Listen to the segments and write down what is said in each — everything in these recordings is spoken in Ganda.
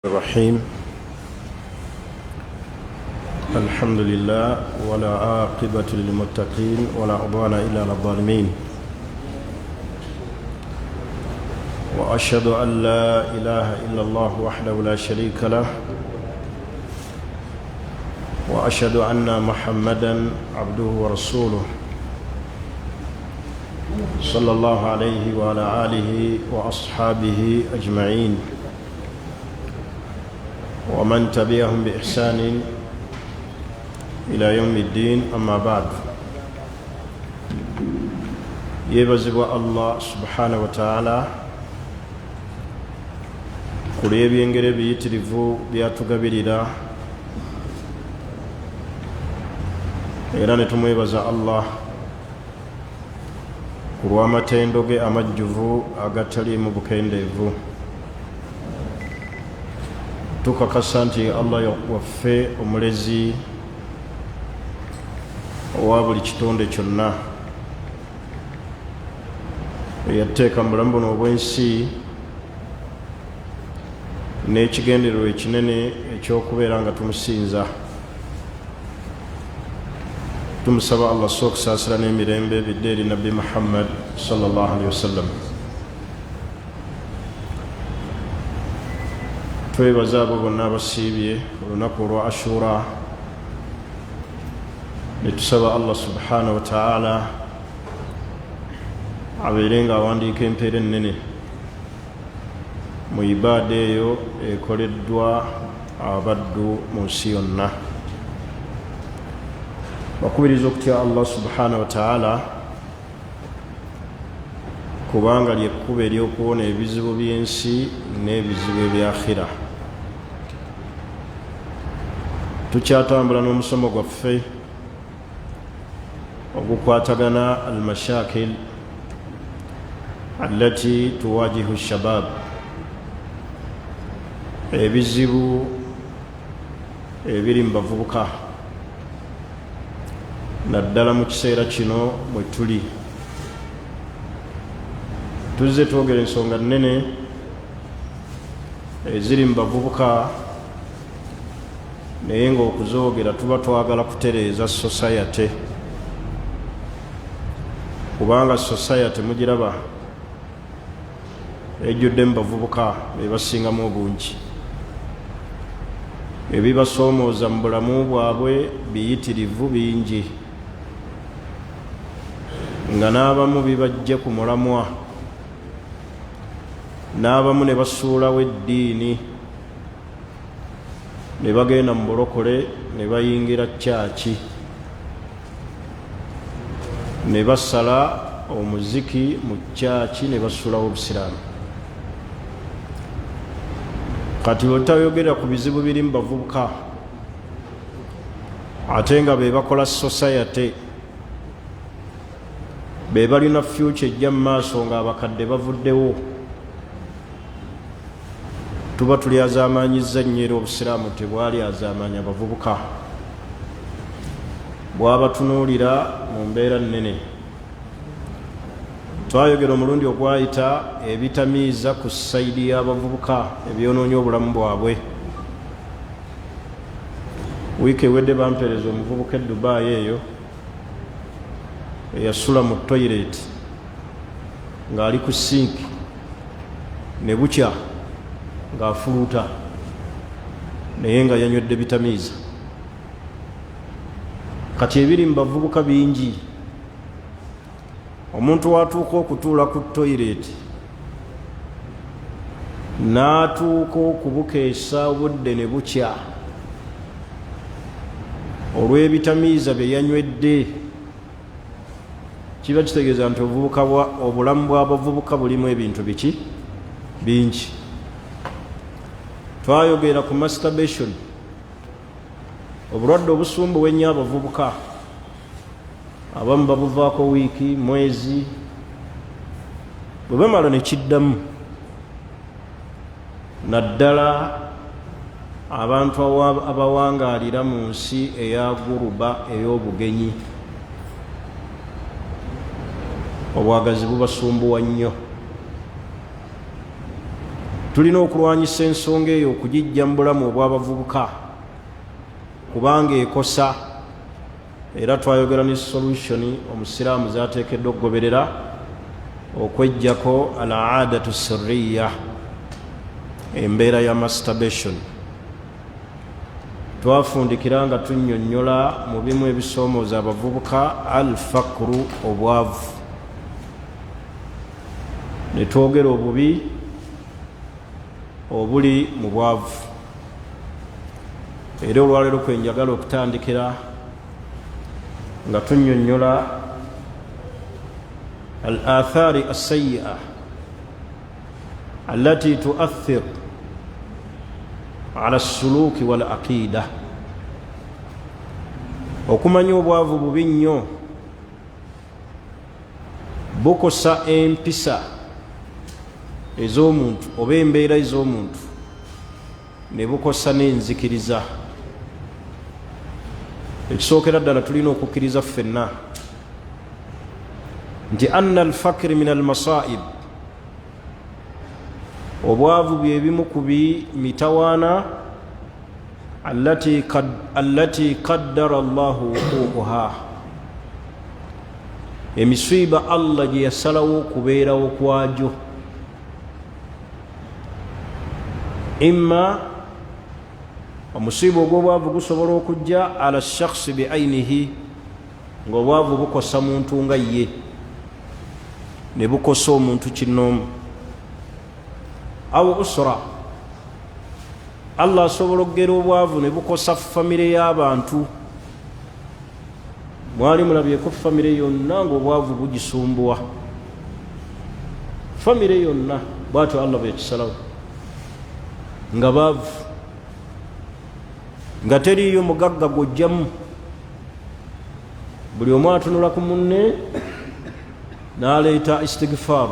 الرحيم الحمد لله ولا عاقبة للمتقين ولا عدوان إلا على الظالمين وأشهد أن لا إله إلا الله وحده لا شريك له وأشهد أن محمدا عبده ورسوله صلى الله عليه وعلى آله وأصحابه أجمعين ومن تبعهم بإحسان إلى يوم الدين أما بعد يبزغ الله سبحانه وتعالى kuli ebyengere biyitirivu byatugabirira era ne tumwebaza Allah ku lw'amatendo ge amajjuvu agataliimu bukendeevu. Tukakasa nti Allah waffe omulezi owa buli kitonde kyonna eyateeka mu bulamu buno obw'ensi n'ekigendererwa ekinene eky'okubeera nga tumusinza. Tumusaba Allah asooka okusaasira n'emirembe bidde eri Nabbi Muhammad sallallahu alaihi wasallam. Twebaza abo bonna abasiibye olunaku olwa Ashura, ne tusaba Allah subhanahu wa ta'ala abeere nga awandiika empeera ennene mu ibaada eyo ekoleddwa abaddu mu nsi yonna. Bakubiriza okutya Allah subhanahu wa ta'ala kubanga lyekkubo ery'okuwona ebizibu by'ensi n'ebizibu ebyakhira. Tukyatambula n'omusomo gwaffe ogukwatagana al-mashakil allati tuwajihu shabab, ebizibu ebiri mu bavubuka naddala mu kiseera kino mwe tuli. Tuzze twogera ensonga nnene eziri mu bavubuka, naye ng'okuzoogera tuba twagala kutereeza society, kubanga society mugiraba ejjudde mu bavubuka be basingamu obungi. Ebibasoomooza mu bulamu bwabwe biyitirivu bingi, nga n'abamu bibajja ku mulamwa, n'abamu ne basuulawo eddiini ne bagenda mu bulokole ne bayingira kyaki, ne basala omuziki mu kyaki ne basuulawo obusiraamu. Kati otayogera ku bizibu biri mu bavubuka ate nga be bakola society, be balina future ejja mu maaso nga abakadde bavuddewo, tuba tulyazaamaanyizza nnyo era obusiraamu tebwali azaamaanya abavubuka. Bw'abatunuulira mu mbeera nnene. Twayogera omulundi ogwayita ebitamiiza ku sayidi y'abavubuka ebyonoonya obulamu bwabwe. Wiiki ewedde bampeereza omuvubuka e Dubai eyo eyasula mu toilet ng'ali ku sinki ne bukya ng'afuluuta naye nga yanywedde bitamiiza. Kati ebiri mu bavubuka bingi. Omuntu watuuka okutuula ku toilet n'atuuka okubukeesa obudde ne bukya olw'ebitamiiza bye yanywedde, kiba kitegeeza nti obulamu bw'abavubuka bulimu ebintu biki bingi. Twayogera ku masturbation, obulwadde obusumbuwa ennyo abavubuka. Abamu babuvaako wiiki, mwezi, bwe bamala ne kiddamu. Naddala abantu abawangaalira mu nsi eya guruba ey'obugenyi, obwagazi bubasumbuwa nnyo. tulina okulwanyisa ensonga eyo okugijja mu bulamu obw'abavubuka kubanga ekosa, era twayogera ne solution omusiraamu zateekeddwa okugoberera okwejjako al-aadatu sirriya, embeera ya masturbation. Twafundikira nga tunnyonnyola mu bimu ebisoomooza abavubuka al-fakru, obwavu, ne twogera obubi obuli mu bwavu. Era olwaleero kwe njagala okutandikira nga tunnyonnyola al-athari as-sayyi'a allati tu'athir ala as-suluki wal aqida. Okumanya obwavu bubi nnyo, bukosa empisa ez'omuntu oba embeera ez'omuntu, ne bukosa n'enzikiriza. Ekisookera ddala tulina okukkiriza ffenna nti anna al-fakri min al-masaa'ib, obwavu byebimu ku mitawaana allati qaddara Allahu wuquuha, emisiiba Allah gye yasalawo okubeerawo kwagyo. Imma omusiiba ogw'obwavu gusobola okujja ala shakhsi bi ainihi, ng'obwavu bukosa muntu nga ye, ne bukosa omuntu kinnoomu. Awo usra, Allah asobola okugera obwavu ne bukosa famire y'abantu. Mwali mulabyeko famire yonna ng'obwavu bugisumbuwa, famire yonna bw'atyo Allah bwe yakisalawo, nga baavu, nga teriyo mugagga gwojjamu. Buli omu atunula ku munne n'aleeta istighfar,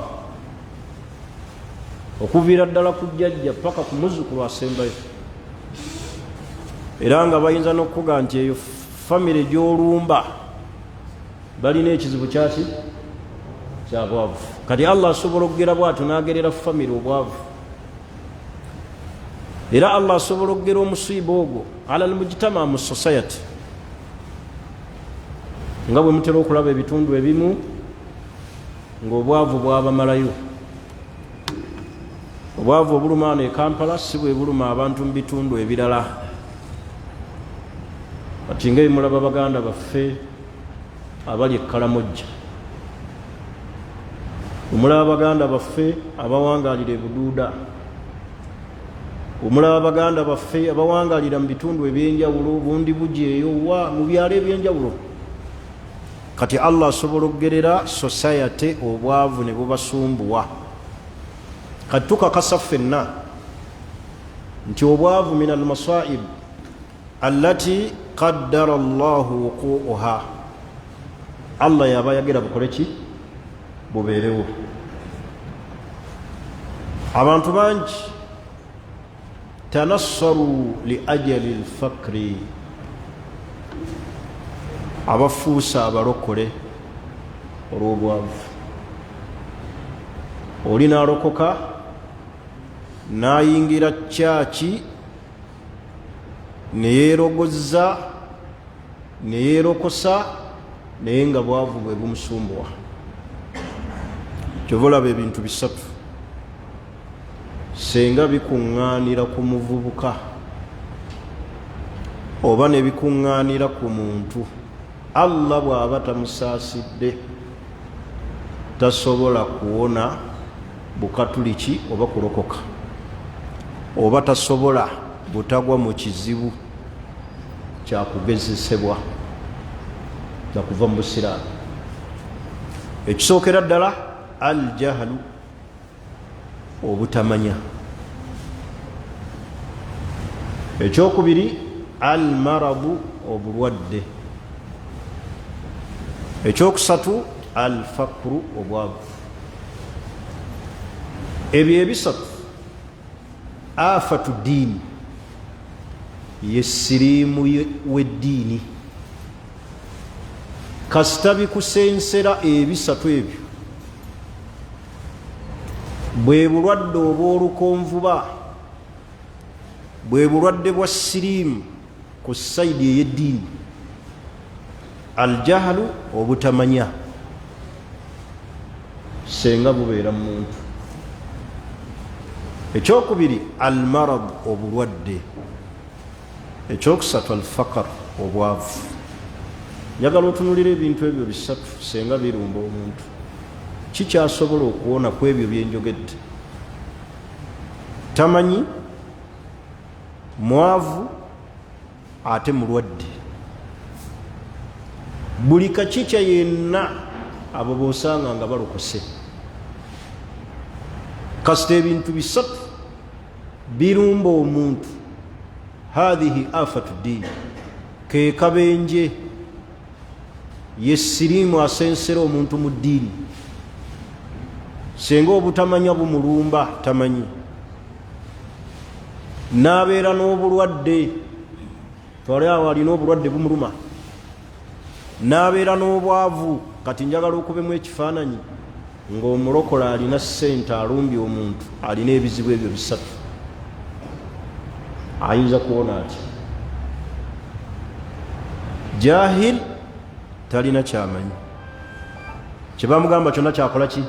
okuviira ddala ku jjajja paka ku muzzukulu asembayo. Era nga bayinza n'okuga nti eyo famire gy'olumba balina ekizibu kyaki kya bwavu. Kati Allah asobola okugera bw'atyo n'agerera famire obwavu. Era Allah asobola okugera omusiiba ogwo ala al-mujtama mu society, nga bwe mutera okulaba ebitundu ebimu ng'obwavu bwabamalayo. Obwavu obuluma wano e Kampala si bwe buluma abantu mu bitundu ebirala. Kati nga mulaba baganda baffe abali e Kalamojja, omulaba baganda baffe abawangaalira e Buduuda, omulaba baganda baffe abawangaalira mu bitundu ebyenjawulo, bundi bujeeyo wa mu byalo ebyenjawulo. Kati Allah asobola okugerera society obwavu ne bubasumbuwa. Kati tukakasa ffenna nti obwavu min al-masaa'ib allati qaddara Allahu wuquuha, Allah yaba yagera bukole ki, bubeerewo. Abantu bangi tanassaru li ajali al-fakri, abafuusa abalokole olw'obwavu. Oli n'alokoka n'ayingira kyaki, ne yeerogozza, ne yeerokosa, naye nga bwavu bwe bumusumbuwa. Kyova olaba ebintu bisatu senga bikuŋŋaanira ku muvubuka oba ne bikuŋŋaanira ku muntu, Allah bw'aba tamusaasidde tasobola kuwona bukatuliki oba kulokoka, oba tasobola butagwa mu kizibu kyakugezesebwa na kuva mu busiraamu. Ekisookera ddala al-jahlu, obutamanya. Ekyokubiri al-maradu, obulwadde. Ekyokusatu al-fakru, obwavu. Ebyo ebisatu afatu diini, ye siriimu w'eddiini. kasita bikusensera ebisatu ebyo bwe bulwadde obw'olukonvuba, bwe bulwadde bwa siriimu ku sayidi ey'eddiini. Aljahalu obutamanya senga bubeera mu muntu. Ekyokubiri almarad obulwadde. Ekyokusatu alfaqar obwavu. Njagala otunulira ebintu ebyo bisatu senga birumba omuntu. Kikyasobola okuwona ku ebyo byenjogedde? Tamanyi, mwavu, ate mulwadde. Buli kakica yenna abo bosanga nga balokose. Kasita ebintu bisatu birumba omuntu, hadhihi afatu ddiini, ke kabenje yessiriimu asensera omuntu mu ddiini. Senga obutamanya bumulumba, tamanyi, n'abeera n'obulwadde, twali awo alina obulwadde bumuluma, n'abeera n'obwavu. Kati njagala okubemu ekifaananyi ng'omulokola alina ssente alumbye omuntu, alina ebizibu ebyo bisatu, ayinza kuwona ati? Jahil talina kyamanyi, kyebamugamba kyonna kyakola ki?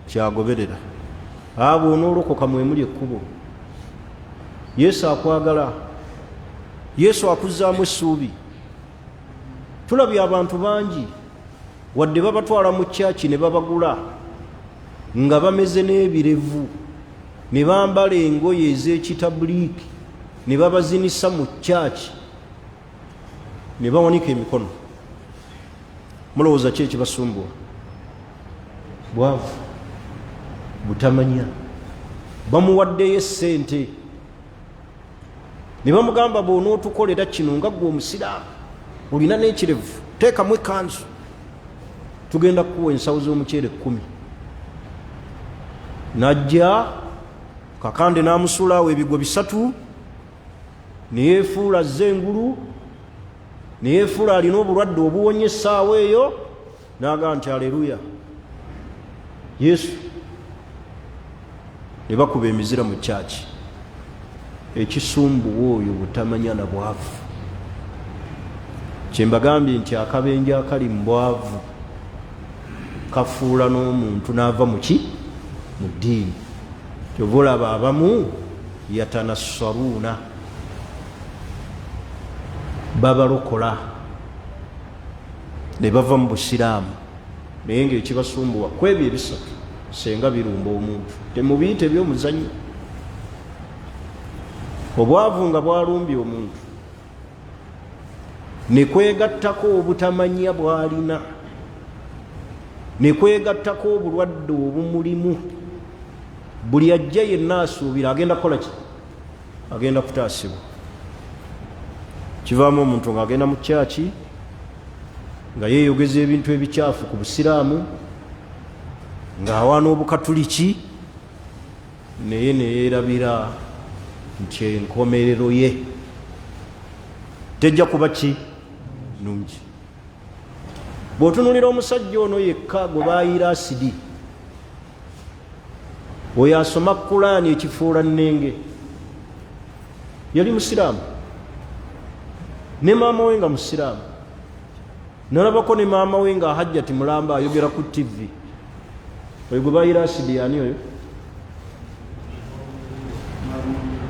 Kyagoberera. Abo onoolokoka mwemuli ekkubo. Yesu akwagala, Yesu akuzzaamu essuubi. Tulabye abantu bangi wadde babatwala mu kyaki ne babagula nga bameze n'ebirevu, ne bambala engoye ez'ekitabuliiki, ne babazinisa mu kyaki, ne bawanika emikono. Mulowooza ki ekibasumbuwa? Bwavu, butamanya. Bamuwaddeyo essente ne bamugamba bw'onootukolera kino nga ggwe omusiraamu olina n'ekirevu, teekamu ekanzu, tugenda kukuwa ensawo z'omuceere 10. Najja kakande n'amusuulaawo ebigwo bisatu, ne yeefuula azze engulu, ne yeefuula alina obulwadde obuwonye essaawa eyo, n'agamba nti aleluya Yesu. Ne bakuba emizira mu kyaki. Ekisumbuwa oyo butamanya na bwavu. Kyembagambye nti akabenje akali mu bwavu kafuula n'omuntu n'ava mu ki? Mu ddiini. Kyova olaba abamu yatanassaruuna, babalokola ne bava mu busiraamu, naye ng'ekibasumbuwa ku ebyo ebisatu senga birumba omuntu. Temubiyite by'omuzannyo. Obwavu nga bwalumbye omuntu, ne kwegattako obutamanya bw'alina, ne kwegattako obulwadde obumulimu, buli ajja yenna asuubira agenda kukola ki? Agenda kutaasibwa. Kivaamu omuntu ng'agenda mu kyaki nga yeeyogeza ebintu ebikyafu ku busiraamu, ng'awaana obukatuliki, naye ne yeerabira nti enkomerero ye tejja kuba ki? Nungi. Bw'otunulira omusajja ono yekka gwe baayira asidi, oyo asoma Kulaani ekifuula nnenge, yali musiraamu, ne maama we nga musiraamu. Nalabako ne maama we nga Hajjati Mulamba ayogera ku TV. Oyo gwe baayira asidi yani oyo?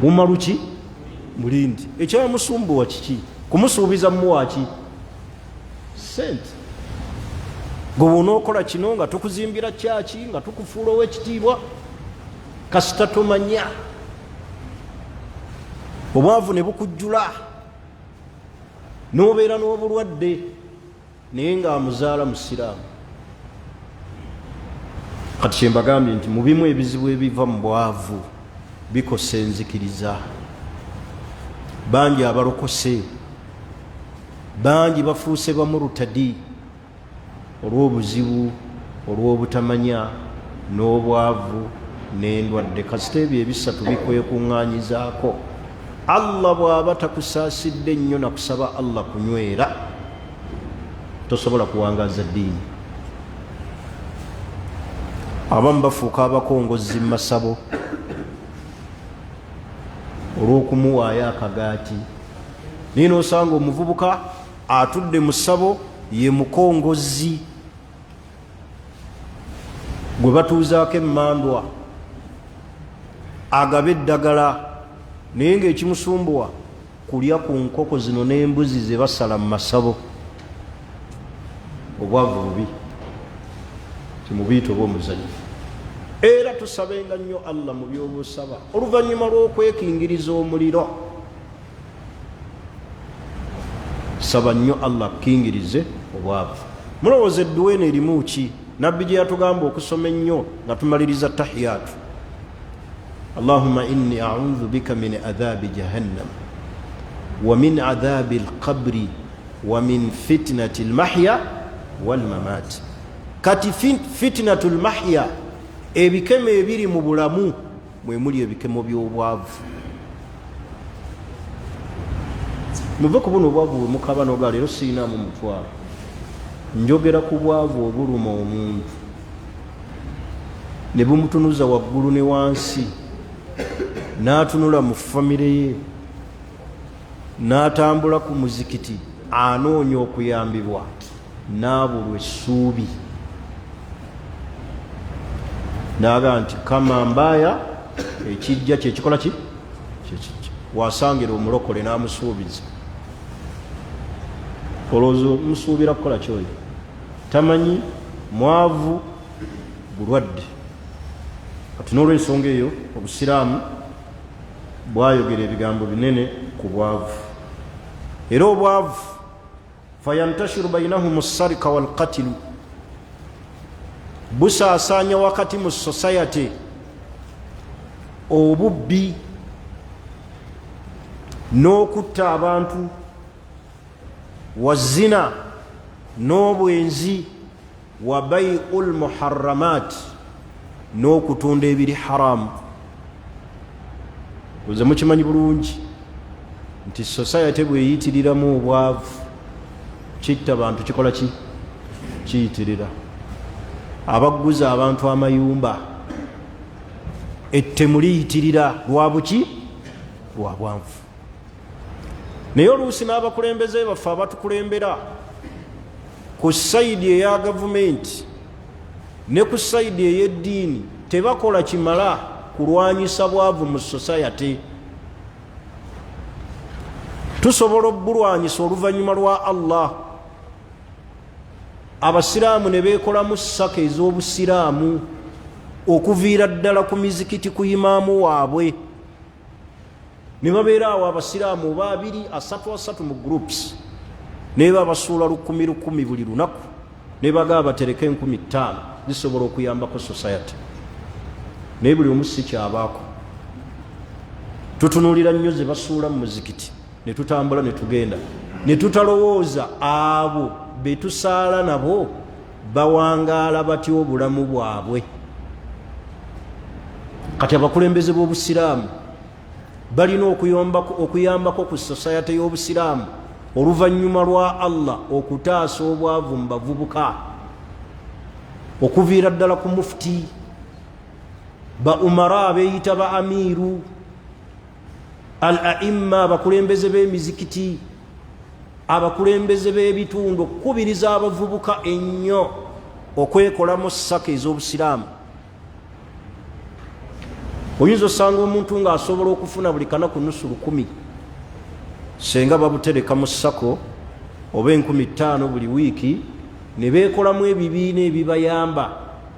Umaruki Mulindi. Ekyamusumbuwa kiki? Kumusuubiza muwaaki? Sente. Gwe onookola kino nga tukuzimbira kyaki, nga tukufuula ow'ekitiibwa, kasita tomanya. Obwavu ne bukujjula, n'obeera n'obulwadde, naye ng'amuzaala musiraamu. Kati kyembagambye nti mu bimu ebizibu ebiva mu bwavu bikosa enzikiriza. Bangi abalokose, bangi bafuuse bamurutadi olw'obuzibu, olw'obutamanya, n'obwavu, n'endwadde. Kasita ebyo ebisatu bikwekuŋŋaanyizaako, Allah bw'aba takusaasidde nnyo nakusaba Allah kunywera, tosobola kuwangaaza ddiini. abamu bafuuka abakongozzi mu masabo olw'okumuwaayo akagaati naye n'osanga omuvubuka atudde mu ssabo ye mukongozzi gwe batuuzaako emmandwa agaba eddagala naye ng'ekimusumbuwa kulya ku nkoko zino n'embuzi ze basala mu masabo. Obwavu bubi kimubuyita oba omuzanyi. Era tusabenga nnyo Allah mu by'obusaba oluvannyuma lw'okwekingiriza omuliro. Saba nnyo Allah akingirize obwavu. Mulowooza edduwa eno erimu ki? Nabbi gye yatugamba okusoma ennyo nga tumaliriza tahiyatu. Allahumma inni a'udhu bika min adhabi jahannam wa min adhabi al-qabri wa min fitnati al-mahya wal-mamat. Kati fitnatu al-mahya ebikemo ebiri mu bulamu mwe muli ebikemo by'obwavu. Muve ku buno obwavu bwe mukaba n'oga leero sirinaamu mutwalo. Njogera ku bwavu obuluma omuntu ne bumutunuza waggulu ne wansi, n'atunula mu famire ye, n'atambula ku muzikiti anoonya okuyambibwa, n'abulwa essuubi, n'agamba nti kama mbaya ekijja kyekikola ki kyekijja. Wasangira omulokole n'amusuubiza. Olowooza omusuubira kukola kyoyo? Tamanyi mwavu bulwadde. Kati n'olw'ensonga eyo obusiraamu bwayogera ebigambo binene ku bwavu. Era obwavu fayantashiru bainahum as-sarika wal-qatilu, busaasaanya wakati mu society obubbi n'okutta abantu, wazina n'obwenzi, wa bai'ul muharramat n'okutunda ebiri haramu. Oze mukimanyi bulungi nti society bweyitiriramu obwavu kitta bantu kikola ki? Kiyitirira. Abaguza abantu amayumba ettemu liyitirira lwa buki? Lwa bwanvu. Naye oluusi n'abakulembeze baffe abatukulembera ku sayidi eya gavumenti ne ku sayidi ey'eddiini tebakola kimala kulwanyisa bwavu mu society. Tusobola obulwanyisa oluvannyuma lwa Allah. Abasiraamu ne beekolamu ssaka ez'obusiraamu okuviira ddala ku mizikiti ku imaamu waabwe, ne babeera awo abasiraamu oba abiri asatu asatu mu groups, ne babasuula 1,000 buli lunaku, ne bagaba batereke 5,000 zisobola okuyambako society. Naye buli omu si kyabaako. Tutunuulira nnyo ze basuula mu muzikiti, ne tutambula ne tugenda, ne tutalowooza abo be tusaala nabo bawangaala batya obulamu bwabwe. Kati abakulembeze b'obusiraamu balina okuyambako ku society y'obusiraamu oluvannyuma lwa Allah okutaasa obwavu mu bavubuka, okuviira ddala ku mufuti, ba umara abeeyita ba amiru, al aimma abakulembeze b'emizikiti, abakulembeze b'ebitundu, okukubiriza abavubuka ennyo okwekolamu ssaka ez'obusiraamu. Oyinza osanga omuntu ng'asobola okufuna buli kanaku nusu 10 senga babutereka mu ssako oba 5,000 buli wiiki, ne beekolamu ebibiina ebibayamba,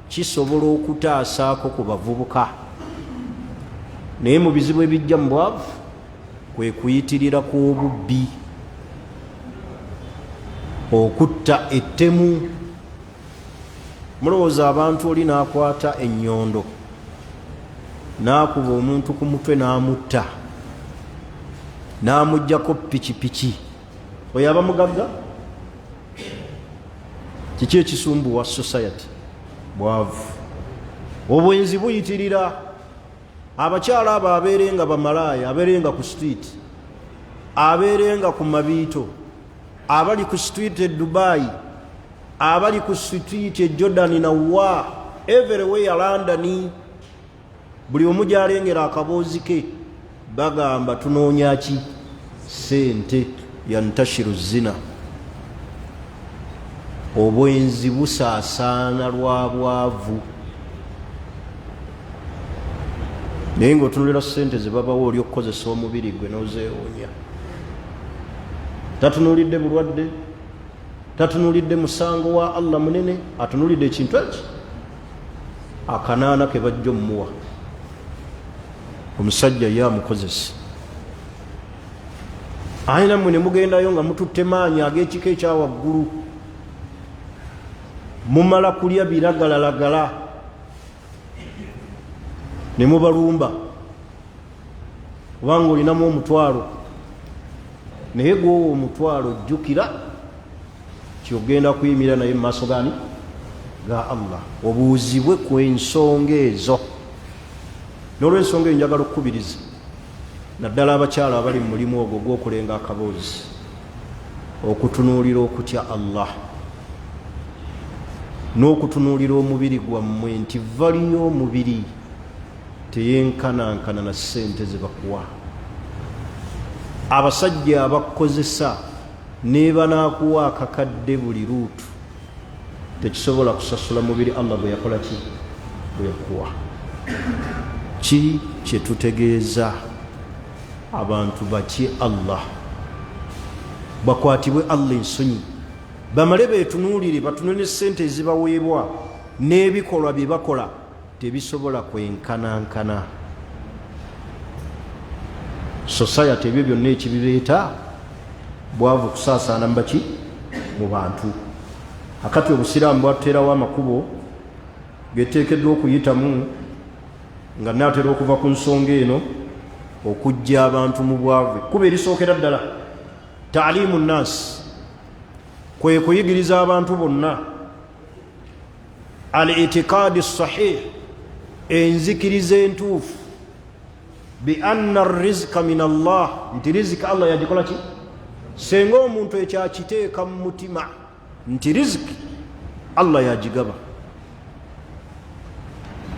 kisobola okutaasaako ku bavubuka. Naye mu bizibu ebijja mu bwavu kwe kuyitirira kw'obubbi, okutta ettemu. Mulowooza abantu oli n'akwata ennyondo n'akuba omuntu ku mutwe n'amutta, n'amuggyako pikipiki, oyo aba mugagga? Kiki ekisumbuwa society? Bwavu. Obwenzi buyitirira. Abakyala abo abeerenga bamalaaya, abeerenga ku street, abeerenga ku mabiito, abali ku street e Dubai, abali ku street e Jordan na wa, everywhere London buli omu gyalengera akaboozi ke bagamba tunoonya ki sente. Yantashiru zina, obwenzi busaasaana lwa bwavu. Naye ng'otunulira sente ze babawo oli okukozesa omubiri gwe n'ozeewuunya. Tatunulidde bulwadde, tatunulidde musango wa Allah munene, atunulidde ekintu eki akanaana ke bajja omuwa. Omusajja ye amukozesa. Ayina mmwe ne mugendayo nga mututte maanyi ag'ekika ekyawaggulu, mumala kulya biragalalagala ne mubalumba kubanga olinamu omutwalo, naye gwowo omutwalo jjukira kyogenda kuyimira naye mu maaso gani ga Allah, obuuzibwe ku ensonga ezo. N'olw'ensonga eyo njagala okukubiriza naddala abakyala abali mu mulimu ogwo gw'okulenga akaboozi, okutunuulira okutya Allah n'okutunuulira omubiri gwammwe nti valiyo omubiri teyenkanankana na ssente ze bakuwa. Abasajja abakozesa ne banaakuwa akakadde buli luutu tekisobola kusasula mubiri Allah bwe yakola ki bwe yakuwa. Ki kye tutegeeza abantu baki Allah bakwatibwe Allah ensonyi, bamale beetunuulire, batunuulire ssente ezibaweebwa n'ebikolwa bye bakola tebisobola kwenkanankana. Society ebyo byonna ekibireeta bwavu kusaasaana mu baki mu bantu. Akati obusiraamu bwatuteerawo amakubo geteekeddwa okuyitamu nga naatera okuva ku nsonga eno okujja abantu mu bwavu. Kuba erisookera ddala taalimu nnaasi, kwe kuyigiriza abantu bonna al itikaadi sahih, enzikiriza entuufu, bi anna rizqa min Allah, nti riziki Allah yagikola ki. Senga omuntu ekyo akiteeka mu mutima nti riziki Allah yagigaba,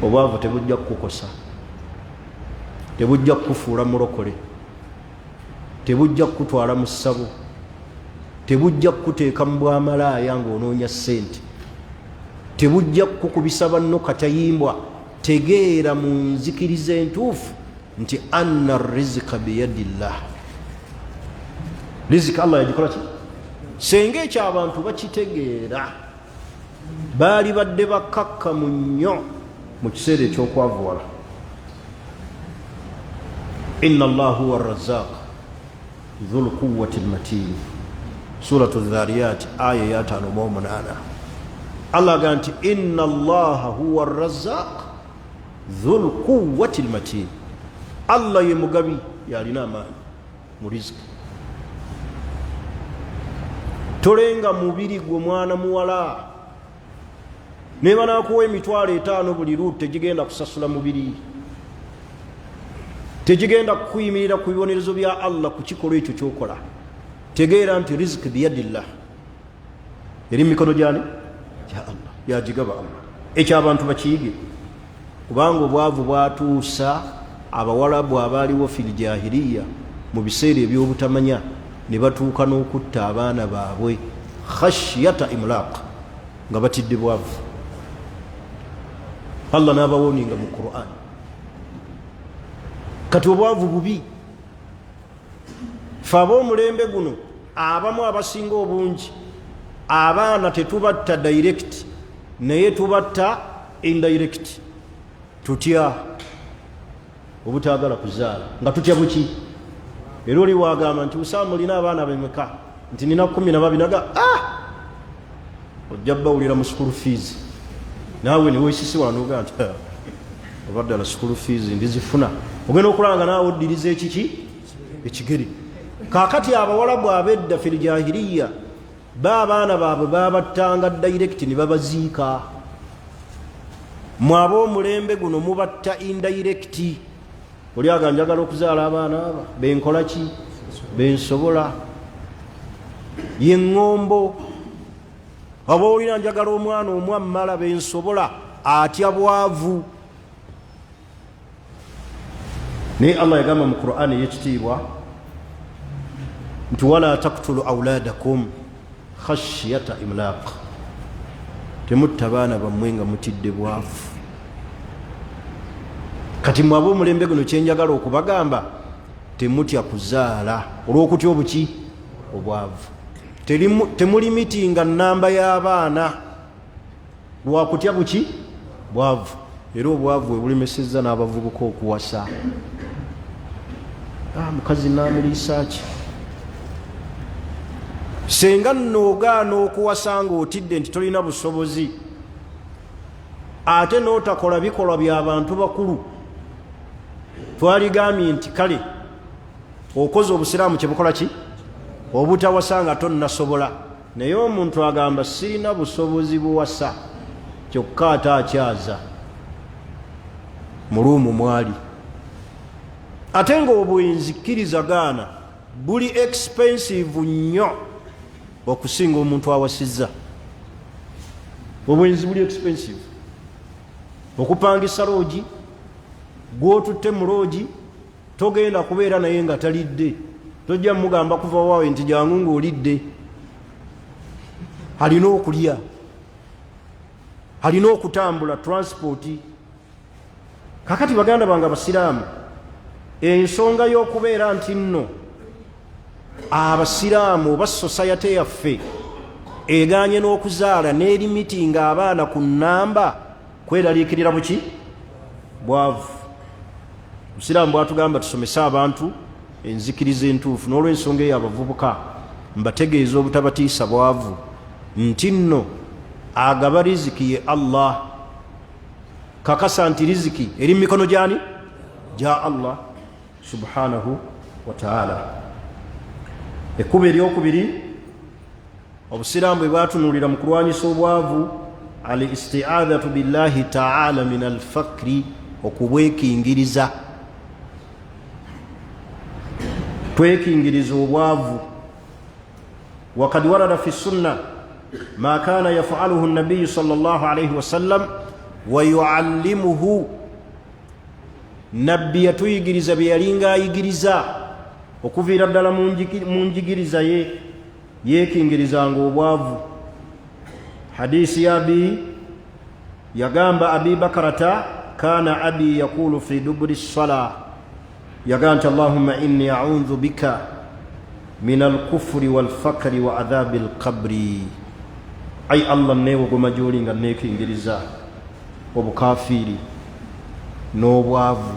obwavu tebujja kukukosa, tebujja kukufuula mulokole, tebujja kukutwala mu ssabo, tebujja kukuteeka mu bwamalaaya ng'onoonya ssente, tebujja kukubisa banno katayimbwa. Tegeera mu nzikiriza entuufu nti anna rizqa biyadillah, riziki Allah yagikola ki. Senga ekyo abantu bakitegeera baali badde bakakkamu nnyo mu kiseera ekyokwavuwala. Inna Allah huwa arrazzaq dhul quwwati almatin, suratu dhariyat aya ya 5:8. Allah agamba nti inna Allah huwa arrazzaq dhul quwwati almatin, Allah ye mugabi yalina amaanyi mu riziki. Tolenga mubiri gwe mwana muwala, ne banaakuwa emitwalo 5 buli luutu tegigenda kusasula mubiri, tegigenda kukuyimirira ku bibonerezo bya Allah ku kikolwa ekyo kyokola. Tegeera nti riziki biyadillah, eri mu mikono gyani gya Allah, yagigaba Allah. Ekyo abantu bakiyige, kubanga obwavu bwatuusa abawalabu abaaliwo fil jahiliya mu biseera ebyobutamanya ne batuuka n'okutta abaana baabwe khashyata imlaq, nga batidde bwavu. Allah n'abawoninga mu Qur'an. Kati obwavu bubi, fe ab'omulembe guno abamu abasinga obungi abaana tetubatta direct naye tubatta indirect. Tutya obutaagala kuzaala nga tutya buki. Era oli wagamba nti Usama olina abaana bemeka, nti nina 12. Naga ojja bawulira mu school fees, naawe ne weesisi wano ogaa nti obaddala school fees ndizifuna, ogenda okulanga naawe oddiriza ekiki ekigeri. Kaakati abawalabu ab'edda fil jahiliya baabaana baabwe babattanga direct ne babaziika. Mu ab'omulembe guno mubatta indirect. Oli aga njagala okuzaala abaana aba benkola ki bensobola, ye ŋŋombo. Aba olina njagala omwana omwammala bensobola, atya bwavu. naye Allah yagamba mu Qur'ani ey'ekitiibwa nti wala taktulu auladakum khashyata imlaq, temutta baana bammwe nga mutidde bwavu. kati mwe ab'omulembe guno kyenjagala okubagamba, temutya kuzaala olw'okutya obuki obwavu. Temulimitinga nnamba y'abaana lwakutya buki bwavu. era obwavu bwe bulemesezza n'abavubuka okuwasa. mukazi namiriisa ki? senga noogaana okuwasa ng'otidde nti tolina busobozi, ate n'otakola bikolwa by'abantu bakulu, twaligambye nti kale okoze obusiraamu kyebukola ki? obutawasa nga tonnasobola. naye omuntu agamba sirina busobozi buwasa, kyokka ate akyaza muluumu mwali. ate ng'obwenzi kkiriza gaana buli expensive nnyo okusinga omuntu awasizza. obwenzi buli expensive. okupangisa loogi, gwotutte mu loogi togenda kubeera naye nga talidde, tojja mugamba kuva waawe nti jangu ng'olidde. alina okulya, alina okutambula transporti. kakati baganda bange abasiraamu, ensonga y'okubeera nti nno abasiraamu oba society yaffe eganye n'okuzaala n'erimitinga abaana ku nnamba, kweraliikirira buki bwavu. obusiraamu bwatugamba tusomese abantu enzikiriza entuufu. n'olw'ensonga eyo abavubuka mbategeeza obutabatiisa bwavu nti nno agaba riziki ye Allah. kakasa nti riziki eri mu mikono gyani? gya Allah subhanahu wa ta'ala. ekkubo eryokubiri obusiraamu bwe bwatunuulira mu kulwanyisa obwavu, al isti'adhatu billahi ta'ala min alfakri, okubwekingiriza. twekingiriza obwavu. wakad warada fi sunna ma kana yafaluhu nabiyu sallallahu alayhi wasallam wa yuallimuhu, nabbi yatuyigiriza bye yalinga ayigiriza okuviira ddala mu njigiriza ye, yeekingirizanga obwavu. hadisi ya abi yagamba abi bakarata kana abi yaqulu fi duburi ssala, yagamba nti allahumma inni a'udhu bika min alkufri walfakri wa adhabi alqabri. ay allah neewogoma gy'oli nga neekingiriza obukafiri n'obwavu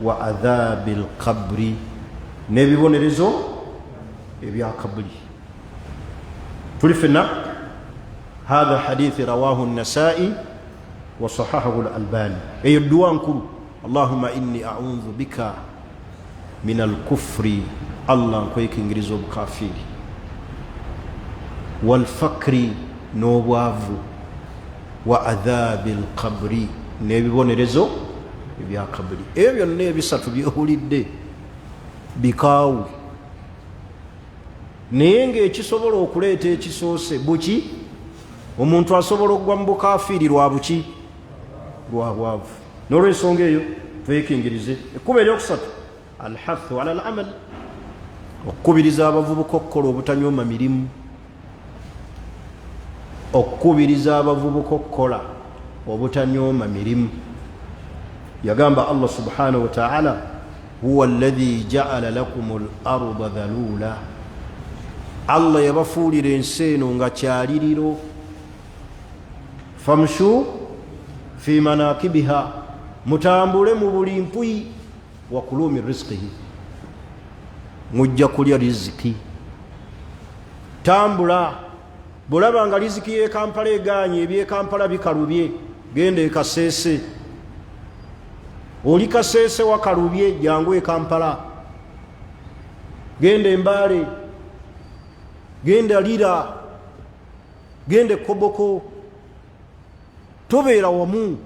wa adhabi alqabri, n'ebibonerezo ebya kabuli. tuli fenna hadha hadithi rawahu an-nasa'i wa sahahahu al-albani. eyo duwa nkulu, allahumma inni a'udhu bika min al-kufri, allah nkwekingiriza obukafiri, walfakri n'obwavu, wa adhabi alqabri, n'ebibonerezo ebya kabuli. ebyo byonna ebisatu byowulidde bikaawu, naye ng'ekisobola okuleeta ekisoose buki? omuntu asobola okugwa mu bukafiri lwa buki? lwa bwavu. n'olw'ensonga eyo twekingirize. ekkubo eryokusatu alhathu ala alamal, okukubiriza abavubuka okukola obutanyooma mirimu. okukubiriza abavubuka okukola obutanyooma mirimu. yagamba Allah subhanahu wa ta'ala huwa alladhi ja'ala lakum al-arda dhalula, Allah yabafuulira ensi eno nga kyaliriro. famshu fi manakibiha, mutambule mu buli mpuyi. wa kulu min rizqihi, mujja kulya riziki. tambula. bwolaba nga riziki y'e Kampala eganye, eby'e Kampala bikalubye, genda e Kasese. oli Kasese wakalubye, jangu e Kampala. genda Mbale, genda Lira, genda Koboko. tobeera wamu,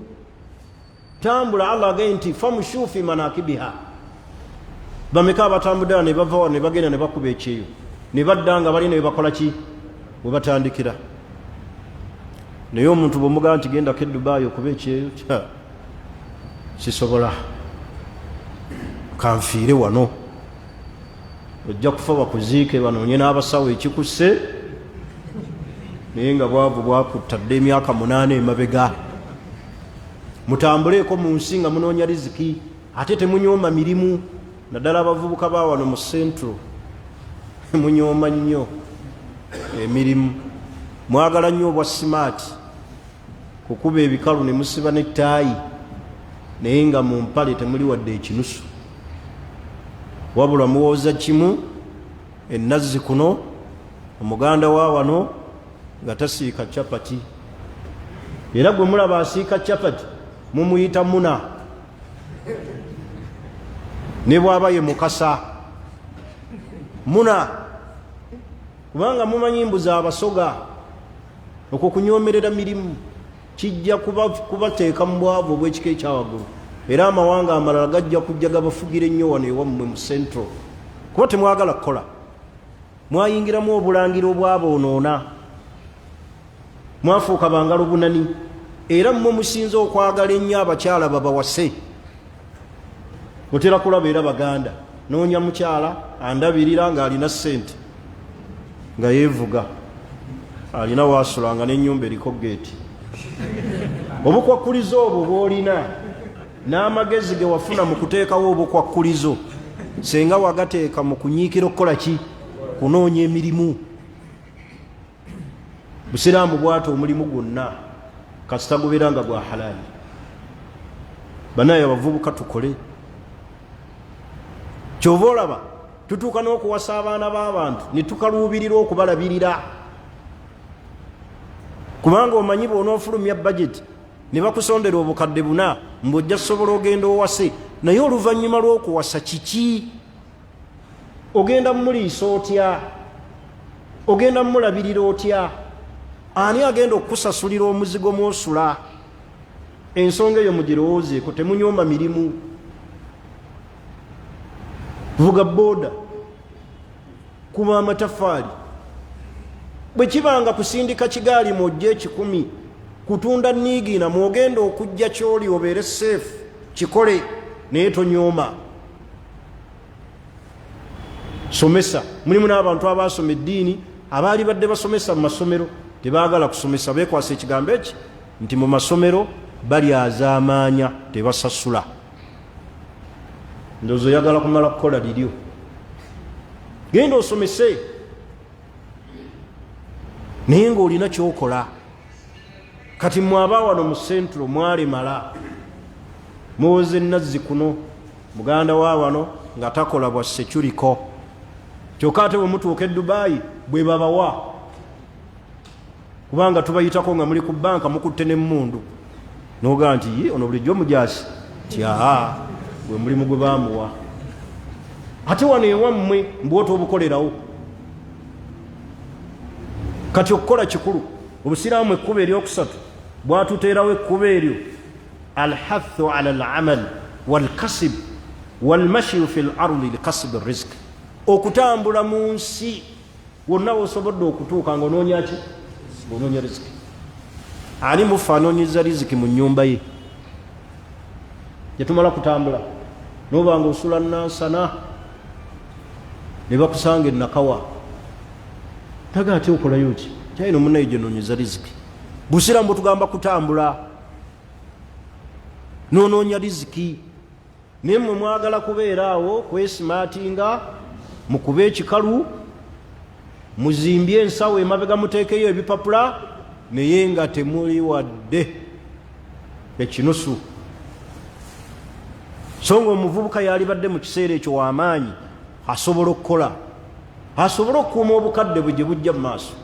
tambula. Allah agambye nti famshu fi manakibiha. bameka abatambudde ne bava ne bagenda ne bakuba ekyeyo, ne badda nga balina ne bakola ki? we batandikira. naye omuntu bwomugamba nti genda ke Dubai okuba ekyeyo sisobola kanfiire wano ojja kufa bakuziike banoonye n'abasawo ekikusse naye nga bwavu bwakutadde emyaka 8 emabega mutambuleeko mu nsi nga munoonya riziki ate temunyooma mirimu naddala abavubuka ba wano mu Central munyooma nnyo emirimu mwagala nnyo obwa simaati kukuba ebikalu ne musiba n'ettaayi naye nga mu mpale temuli wadde ekinusu wabula muwooza kimu ennazzi kuno omuganda wa wano nga tasiika capati era gwe mulaba asiika capati mumuyita muna ne bw'aba ye mukasa muna kubanga mumanyi mbuza abasoga okwo kunyoomerera mirimu kijja kubateeka mu bwavu obw'ekika ekyawaggulu era amawanga amalala gajja kujja gabafugira ennyo wano ewammwe mu Central kuba temwagala kukola mwayingiramu obulangira obwaboonoona mwafuuka bangalo bunani era mmwe musinze okwagala ennyo abakyala babawase mutera kulaba era baganda noonya mukyala andabirira ng'alina ssente nga yeevuga alina waasulanga n'ennyumba eriko geeti obukwakkulizo obwo bw'olina n'amagezi ge wafuna mu kuteekawo obukwakkulizo senga wagateeka mu kunyiikira okukola ki kunoonya emirimu busiraamu bwata omulimu gwonna kasita gubeera nga gwa halaali banaye abavubuka tukole kyova olaba tutuuka n'okuwasa abaana b'abantu ne tukaluubirira okubalabirira kubanga omanyi bw'onoofulumya budget ne bakusondera obukadde 4 mbw'ojja kusobola ogenda owase naye oluvannyuma lw'okuwasa kiki ogenda mumuliisa otya ogenda mumulabirira otya ani agenda okusasulira omuzigo mw'osula ensonga eyo mugirowoozeeko temunyooma mirimu vuga booda kuba amatafaali bwe kibanga kusindika kigaali mwojja 10 kutunda niigiina mwogenda okujja kyoli obeere seefu kikole naye tonyooma somesa mulimu n'abantu abaasoma eddiini abaali badde basomesa mu masomero tebaagala kusomesa beekwasa ekigambo eki nti mu masomero balyazaamaanya tebasasula ndowooza oyagala kumala kukola liryo genda osomese naye ng'olina kyokola kati mwaba wano mu Central mwalemala muwoze ennazzi kuno muganda wa wano nga takola bwa seculiko kyokka ate bwe mutuuka e Dubai bwe babawa kubanga tubayitako nga muli ku banka mukutte n'emmundu noga nti ye ono bulijjo mujaasi ti aa gwe mulimu gwe baamuwa ate wano ewammwe mbwota obukolerawo kati okukola kikulu obusiraamu ekkubo eryokusatu bwatuteerawo ekkubo eryo alhathu ala alamal walkasib walmashyu fi lardi likasibi rizq okutambula mu nsi wonna wosobodde okutuuka ngaonoonya ki onoonya riziki ani mufa anoonyeza riziki mu nnyumba ye yetumala kutambula noba nga osula nansana ne bakusanga enakawa taga ate okolayo ki kyalina omunaye gyenoonyeza riziki busiramu bwetugamba kutambula noonoonya riziki naye mmwe mwagala kubeera awo kwesimaatinga mukube ekikalu muzimbye ensawo emabega muteekeyo ebipapula naye nga temuli wadde ekinusu so nga omuvubuka yalibadde mu kiseera ekyo w'amaanyi asobola okukola asobola okukuuma obukadde bwe gye bujja mu maaso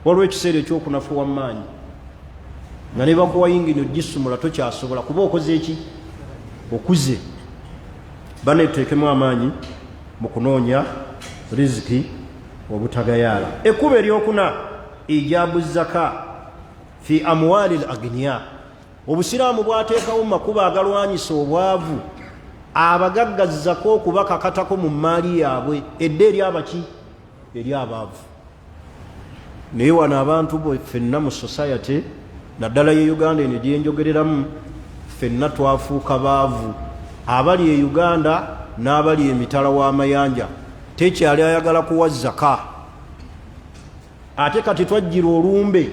waliwo ekiseera ekyokunafuwa mu maanyi nga ne bakuwa yingini ogisumula tokyasobola kuba okoze eki okuze bane tuteekemu amaanyi mu kunoonya riziki obutagayaala ekkubo eryokuna ijabu zaka fi amwali al agniya obusiraamu bwateekawo mu makubo agalwanyisa obwavu abagaggazako okubakakatako mu maali yaabwe edda eri abaki eri abaavu naye wano abantu bwe ffenna mu society naddala ye Uganda eno gyenjogereramu ffenna twafuuka baavu abali e Uganda n'abali emitala w'amayanja tekyali ayagala kuwa zaka ate kati twajjira olumbe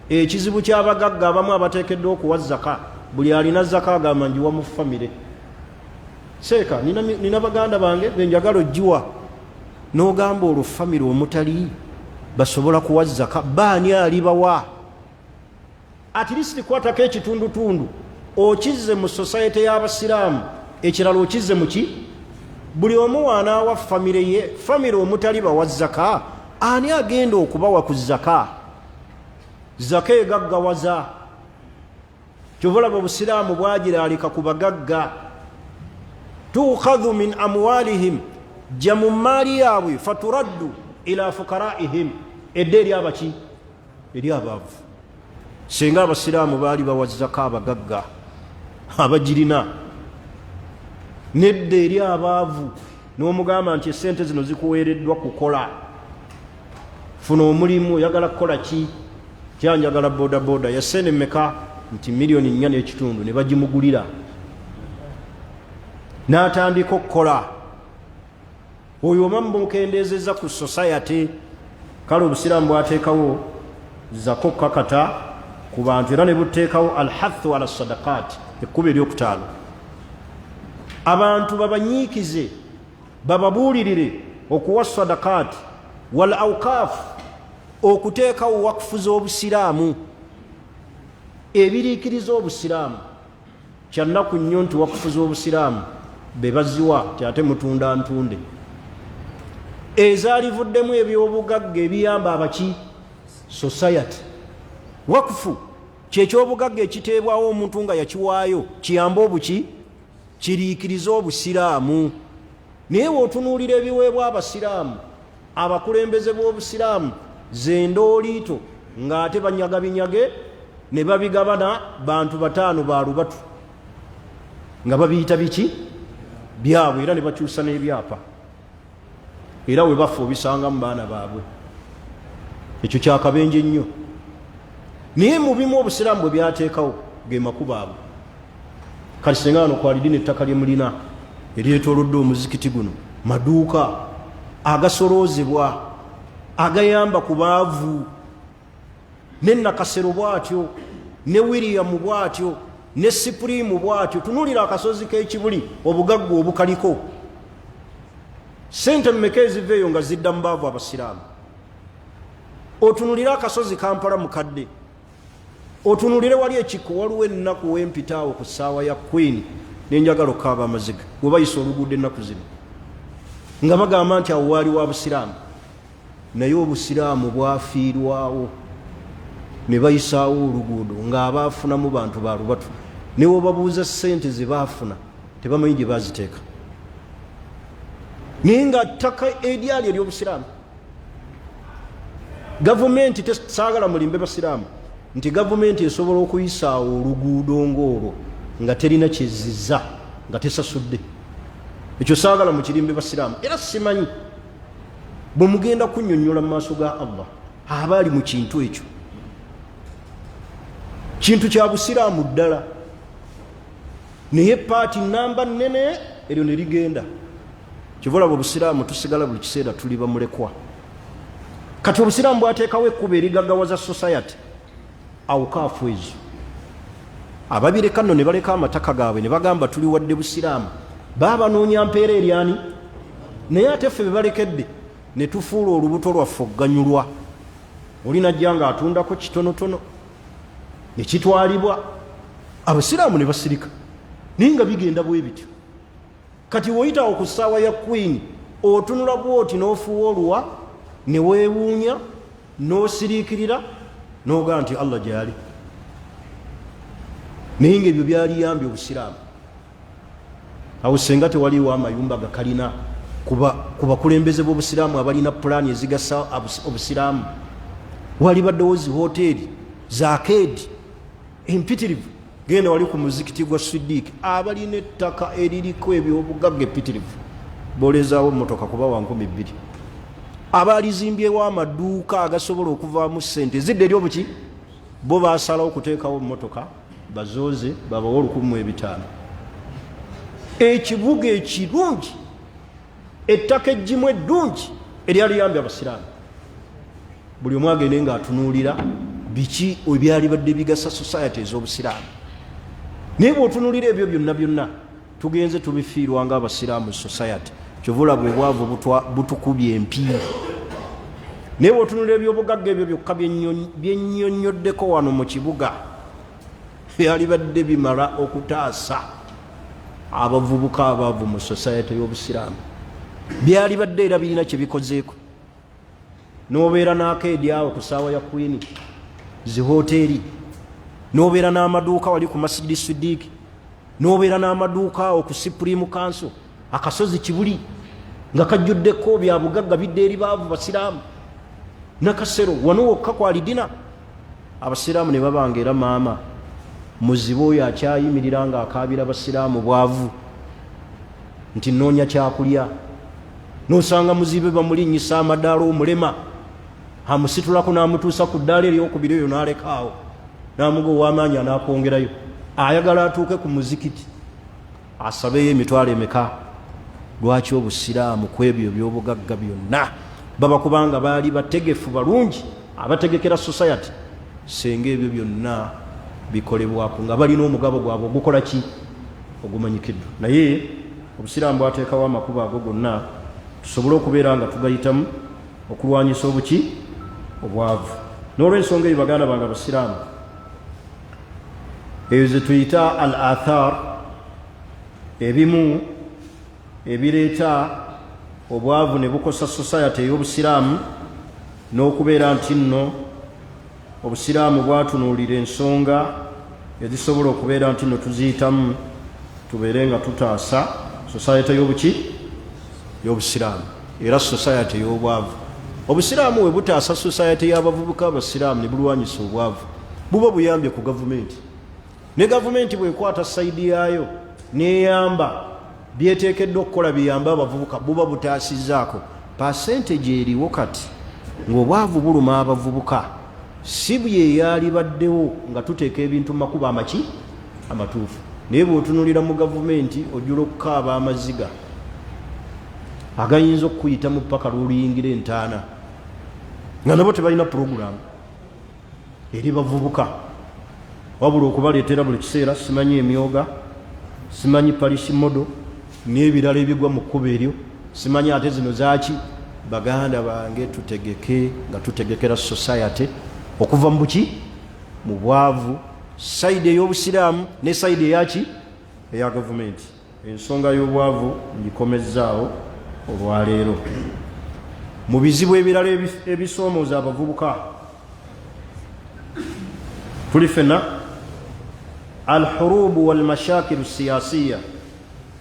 ekizibu ky'abagagga abamu abateekeddwa okuwa zaka buli alina zaka agamba njiwa mu famire seeka nina baganda bange benjagala ogiwa n'ogamba olwo famire omutali basobola kuwa zaka baani alibawa at least kwatako ekitundutundu okizze mu society y'abasiraamu ekirala okizze muki buli omu waanaawa famire ye famire omutali bawa zaka ani agenda okubawa ku zaka zaka egaggawaza kyobulaba obusiraamu bwagiraalika ku bagagga tukhadhu min amwalihim jja mu maali yaabwe faturaddu ila fukaraihim edde eri abaki eri abaavu singa abasiraamu baali bawa zaka abagagga abagirina nedda eri abaavu n'omugamba nti esente zino zikuweereddwa kukola funa omulimu oyagala kukola ki kyanjagala bodaboda yasene meka nti miliyoni 4.5 ne bagimugulira n'atandika okukola oyo omamukendezeza ku society kale obusiraamu bwateekawo zako kakata ku bantu era ne buteekawo alhathu ala sadaqat ekkuba eryokutaano abantu babanyiikize bababuulirire okuwa sadaqat wal awqaf okuteekawo wakufu z'obusiraamu ebiriikiriza obusiraamu kyannaku nnyo nti wakufu z'obusiraamu be baziwa tyate mutunda ntunde ezalivuddemu ebyobugagga ebiyamba abaki society wakufu kyekyobugagga ekiteebwawo omuntu nga yakiwaayo kiyamba obuki kiriikiriza obusiraamu naye weotunuulira ebiweebwa abasiraamu abakulembeze b'obusiraamu zendooliito ng'ate banyaga binyage ne babigabana bantu 5 ba lubatu nga babiyita biki byabwe era ne bakyusa n'ebyapa era we bafa obisanga mu baana baabwe ekyo kyakabenje nnyo naye mu bimu obusiraamu bwe byateekawo ge makubo abo kati singa wano kwalidini ettaka lye mulina eryetoolodde omuzikiti guno maduuka agasoloozebwa agayamba ku baavu ne Nakasero bw'atyo ne William bw'atyo ne Supreme bw'atyo tunuulira akasozi k'ekibuli obugagga obukaliko sente mmeka eziveeyo nga zidda mu baavu abasiraamu otunulire akasozi Kampala mukadde otunulire wali ekiko waliwo ennaku wempitaawo ku ssaawa ya Queen nenjagala okukaaba amaziga bwe bayisa oluguudo ennaku zino nga bagamba nti awo waali wa busiraamu naye obusiraamu bwafiirwawo ne bayisaawo oluguudo ng'abaafunamu bantu ba lubatu ne webabuuza ssente ze baafuna tebamanyi gye baaziteeka naye nga ttaka eryali ery'obusiraamu gavumenti tesaagala mulimbe basiraamu nti gavumenti esobola okuyisaawo oluguudo ng'olwo nga terina kyezizza nga tesasudde ekyo saagala mukirimbe basiraamu era simanyi bwe mugenda kunnyonnyola mu maaso ga Allah aba ali mu kintu ekyo kintu kya busiraamu ddala naye paati namba nnene eryo ne ligenda kivolaba obusiraamu tusigala buli kiseera tuli bamulekwa kati obusiraamu bwateekawo ekkuba erigaggawaza society awukaafu ezo ababireka nno ne baleka amataka gaabwe ne bagamba tuli wadde busiraamu baabanoonya mpeera eryani naye ate ffe be balekedde ne tufuula olubuto lwaffe okuganyulwa oli najja nga atundako kitonotono ne kitwalibwa abasiraamu ne basirika naye nga bigenda bwe bityo kati woyitawo ku ssaawa ya Queen otunula bwoti n'ofuuwa oluwa ne weewuunya n'osiriikirira n'ogaa nti Allah gyali naye ngaebyo byaliyambye obusiraamu awo senga tewaliwo amayumba gakalina ku bakulembeze b'obusiraamu abalina pulaani ezigasa obusiraamu wali baddewo zi hoteeri zakeedi empitirivu genda wali ku muzikiti gwa Siddiiki abalina ettaka eririko ebyobugagga empitirivu boolezaawo emmotoka kuba wa 2,000 abalizimbyewo amaduuka agasobola okuvaamu ssente zidde eri obuki bo basalawo okuteekawo mmotoka bazooze babawe 1500. Ekibuga ekirungi, ettaka eggimu eddungi eryaliyambye abasiraamu, buli omu agende ng'atunuulira biki ebyali badde bigasa society ez'obusiraamu. Naye bw'otunuulira ebyo byonna byonna tugenze tubifiirwa ng'abasiraamu society, kyovula bwe bwavu butukubye empiira. Naye bw'otunuulira ebyobugagga ebyo byokka byennyonnyoddeko wano mu kibuga byali badde bimala okutaasa abavubuka abaavu mu society y'obusiraamu, byali badde era birina kye bikozeeko. N'obeera n'akeedi awo ku ssaawa ya Queen, zihoteeri, n'obeera n'amaduuka wali ku Masjidi Siddiq, n'obeera n'amaduuka awo ku Supreme Council, akasozi Kibuli nga kajjuddeko bya bugagga bidde eri baavu basiraamu. Nakasero wano wokka kwalidina abasiraamu ne babanga era maama muzibe oyo akyayimirira ng'akaabira basiraamu bwavu nti noonya kyakulya, n'osanga muzibe bamulinnyisa amadaala omulema, amusitulako n'amutuusa ku ddaala eryokubiri eyo n'alekaawo, n'amuga ow'amaanyi anakwongerayo, ayagala atuuke ku muzikiti asabeyo emitwalo emeka. Lwaki obusiraamu ku ebyo by'obugagga byonna baba kubanga baali bategefu balungi abategekera society, senga ebyo byonna bikolebwako nga balina omugabo gwabwe ogukola ki ogumanyikiddwa. Naye obusiraamu bwateekawo amakubo ago gonna tusobole okubeera nga tugayitamu okulwanyisa obuki obwavu. N'olw'ensonga eyo baganda bange abasiraamu, eyo ze tuyita al athar, ebimu ebireeta obwavu ne bukosa society ey'obusiraamu, n'okubeera nti nno obusiraamu bwatunuulira ensonga ezisobola okubeera nti nno tuziyitamu tubeere nga tutaasa society y'obuki y'obusiraamu era society ey'obwavu. Obusiraamu we butaasa society y'abavubuka abasiraamu ne bulwanyisa obwavu, buba buyambye ku gavumenti, ne gavumenti bwekwata sayidi yaayo neyamba byeteekeddwa okukola biyamba abavubuka, buba butaasizzaako percentage eriwo kati ng'obwavu buluma abavubuka, si bye yali baddewo nga tuteeka ebintu mu makubo amaki amatuufu. Naye bw'otunuulira mu gavumenti ojjula okukaaba amaziga agayinza okukuyita mu ppaka lw'oluyingira entaana, nga nabo tebalina puroguramu eri bavubuka, wabula okubaleetera buli kiseera simanyi emyoga, simanyi palisi modo n'ebirala ebigwa mu kkubo eryo, simanyi ate zino zaaki. Baganda bange tutegeke nga tutegekera society okuva mu buki mu bwavu, sayidi ey'obusiraamu ne sayidi eyaki eya gavumenti. Ensonga y'obwavu ngikomezzaawo olwaleero. Mu bizibu ebirala ebisoomooza abavubuka tuli fenna alhurubu walmashakiru siyasiya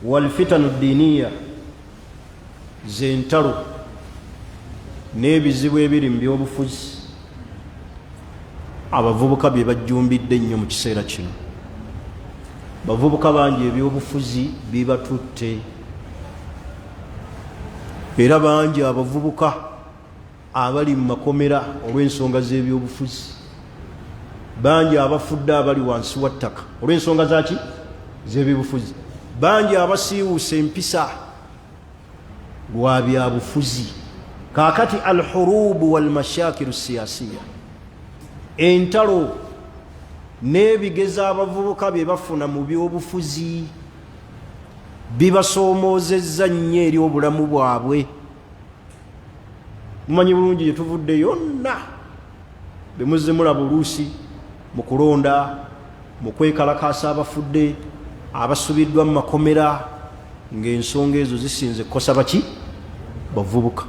walfitanu diniya, zentalo n'ebizibu ebiri mu byobufuzi abavubuka bye bajjumbidde ennyo mu kiseera kino. Bavubuka bangi ebyobufuzi bibatutte, era bangi abavubuka abali mu makomera olw'ensonga z'ebyobufuzi, bangi abafudde abali wansi wa ttaka olw'ensonga zaki z'ebyobufuzi, bangi abasiiwuusa empisa lwa byabufuzi. Kaakati alhurubu walmashakiru siyasiya, entalo n'ebigeza abavubuka bye bafuna mu byobufuzi bibasoomoozezza nnyo eri obulamu bwabwe. Mumanyi bulungi gye tuvudde yonna, be muzze mulaba oluusi mu kulonda, mu kwekalakaasa abafudde, abasubiddwa mu makomera, ng'ensonga ezo zisinze kukosa baki bavubuka.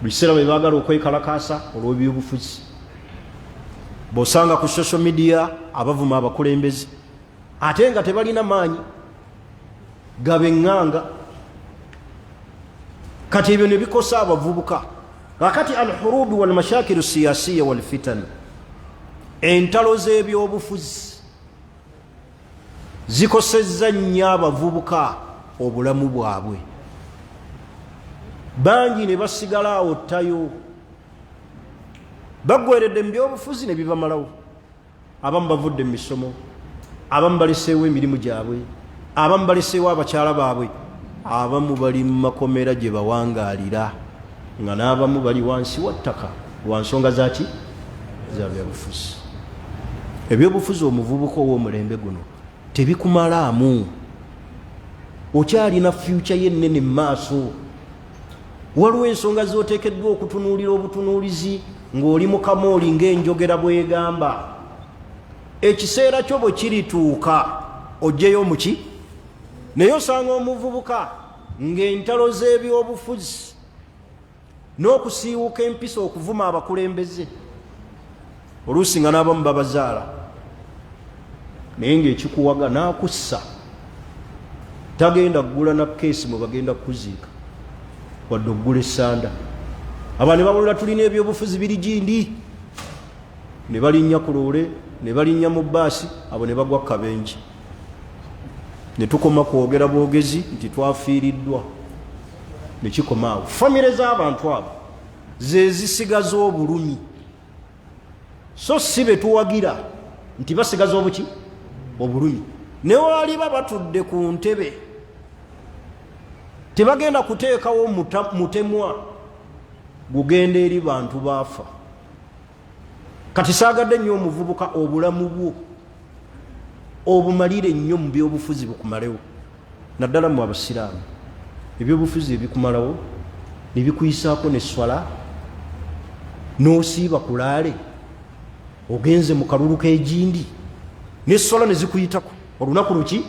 Buli kiseera bwe baagala okwekalakaasa olw'ebyobufuzi. Bw'osanga ku social media abavuma abakulembeze ate nga tebalina maanyi gabeŋŋanga, kati ebyo ne bikosa abavubuka. Kakati alhurubi walmashakiru siyasiya walfitan, entalo z'ebyobufuzi zikosezza nnyo abavubuka obulamu bwabwe. bangi ne basigala awo ttayo baggweredde mu byobufuzi ne bibamalawo. Abamu bavudde mu misomo, abamu baleseewo emirimu gyabwe, abamu baleseewo abakyala baabwe, abamu bali mu makomera gye bawangaalira nga n'abamu bali wansi wa ttaka lwa nsonga zaki za byobufuzi. Ebyobufuzi omuvubuka ow'omulembe guno tebikumalaamu, okyalina fyuca yennene mu maaso. Waliwo ensonga z'oteekeddwa okutunuulira obutunuulizi ng'oli mu kamooli ng'enjogera bw'egamba. Ekiseera kyo bwe kirituuka ojjeyo muki, naye osanga omuvubuka ng'entalo z'ebyobufuzi n'okusiiwuka empisa okuvuma abakulembeze, oluusi nga n'abamu babazaala, naye ng'ekikuwaga n'akussa, tagenda kugula na keesi mwe bagenda kukuziika wadde okugula essanda. Aba ne babulira tulina ebyobufuzi biri gindi, ne balinnya ku loole, ne balinnya mu bbaasi, abo ne bagwa kabenji. Ne tukoma kwogera bwogezi nti twafiiriddwa, ne kikoma awo. Famire z'abantu abo ze zisigaza obulumi, so si be tuwagira nti basigaza obuki, obulumi. Ne waliba batudde ku ntebe tebagenda kuteekawo mutemwa gugenda eri bantu baafa. Kati saagadde nnyo omuvubuka obulamu bwo obumalire nnyo mu byobufuzi bukumalewo, naddala mu abasiraamu. Ebyobufuzi ebikumalawo ne bikuyisaako n'esswala, n'osiiba kulaale, ogenze mu kalulu k'egindi n'esswala ne zikuyitako. Olunaku luki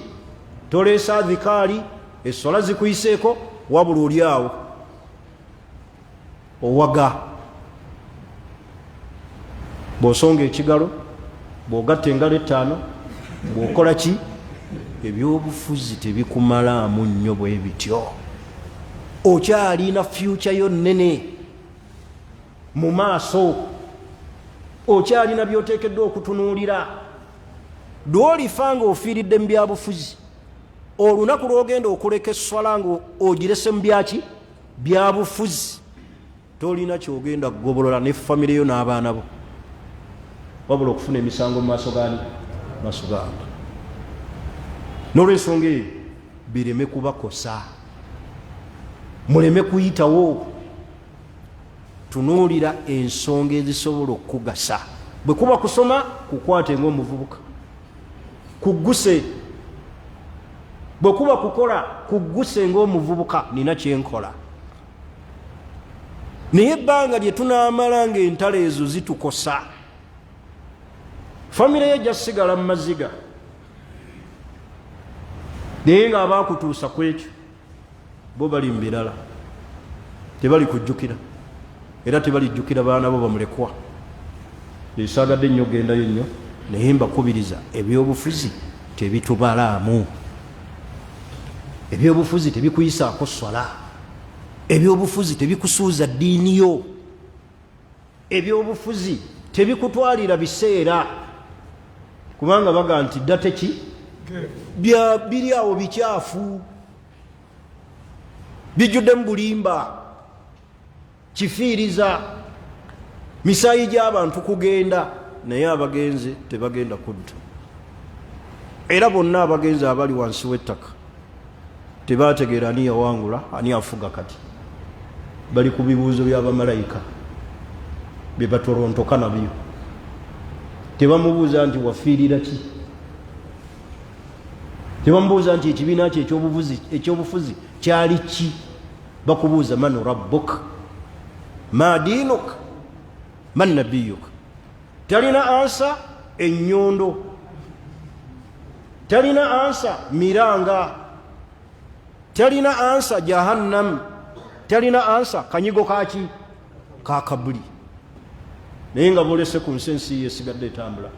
toleesa adhikaali, esswala zikuyiseeko, wabula oli awo owaga. Bw'osonga ekigalo, bw'ogatta engalo ettaano, bw'okola ki, ebyobufuzi tebikumalaamu nnyo bwe bityo. Okyalina fyuca yo nnene mu maaso, okyalina by'oteekeddwa okutunuulira. Lw'olifa ng'ofiiridde mu byabufuzi, olunaku lw'ogenda okuleka esswala ng'ogirese mu byaki, byabufuzi, tolina ky'ogenda kugobolola ne famire yo n'abaana bo, wabula okufuna emisango mu maaso gaani, maaso gaabo. N'olwensonga eyo bireme kubakosa, muleme kuyitawo, tunuulira ensonga ezisobola okukugasa. Bwe kuba kusoma, kukwate ng'omuvubuka, kugguse. Bwe kuba kukola, kugguse ng'omuvubuka, nina kyenkola. Naye ebbanga lye tunaamala ng'entalo ezo zitukosa, famire ye jasigala mu maziga, naye ng'abaakutuusa ku ekyo bo bali mu birala, tebali kujjukira, era tebalijjukira baana bo bamulekwa. Esaagadde nnyo gendayo nnyo, naye mbakubiriza, ebyobufuzi tebitubalaamu, ebyobufuzi tebikuyisaako swala, ebyobufuzi tebikusuuza ddiini yo, ebyobufuzi tebikutwalira biseera, kubanga baga nti ddate ki biri awo bikyafu, bijjuddemu bulimba, kifiiriza, misaayi gy'abantu kugenda, naye abagenze tebagenda kudda. Era bonna abagenze abali wansi w'ettaka tebategeera ani yawangula, ani afuga. Kati bali ku bibuuzo by'abamalayika bye batorontoka nabyo. Tebamubuuza nti wafiirira ki, tebamubuuza nti ekibiina kye ekyobufuzi kyali ki. Bakubuuza man rabbuka, ma diinuka, man nabiyuka. Talina ansa ennyondo, talina ansa miranga, talina ansa jahannam, talina ansa kanyigo kaki, kakabuli. Naye nga bolese ku nsensi yesigadde etambula,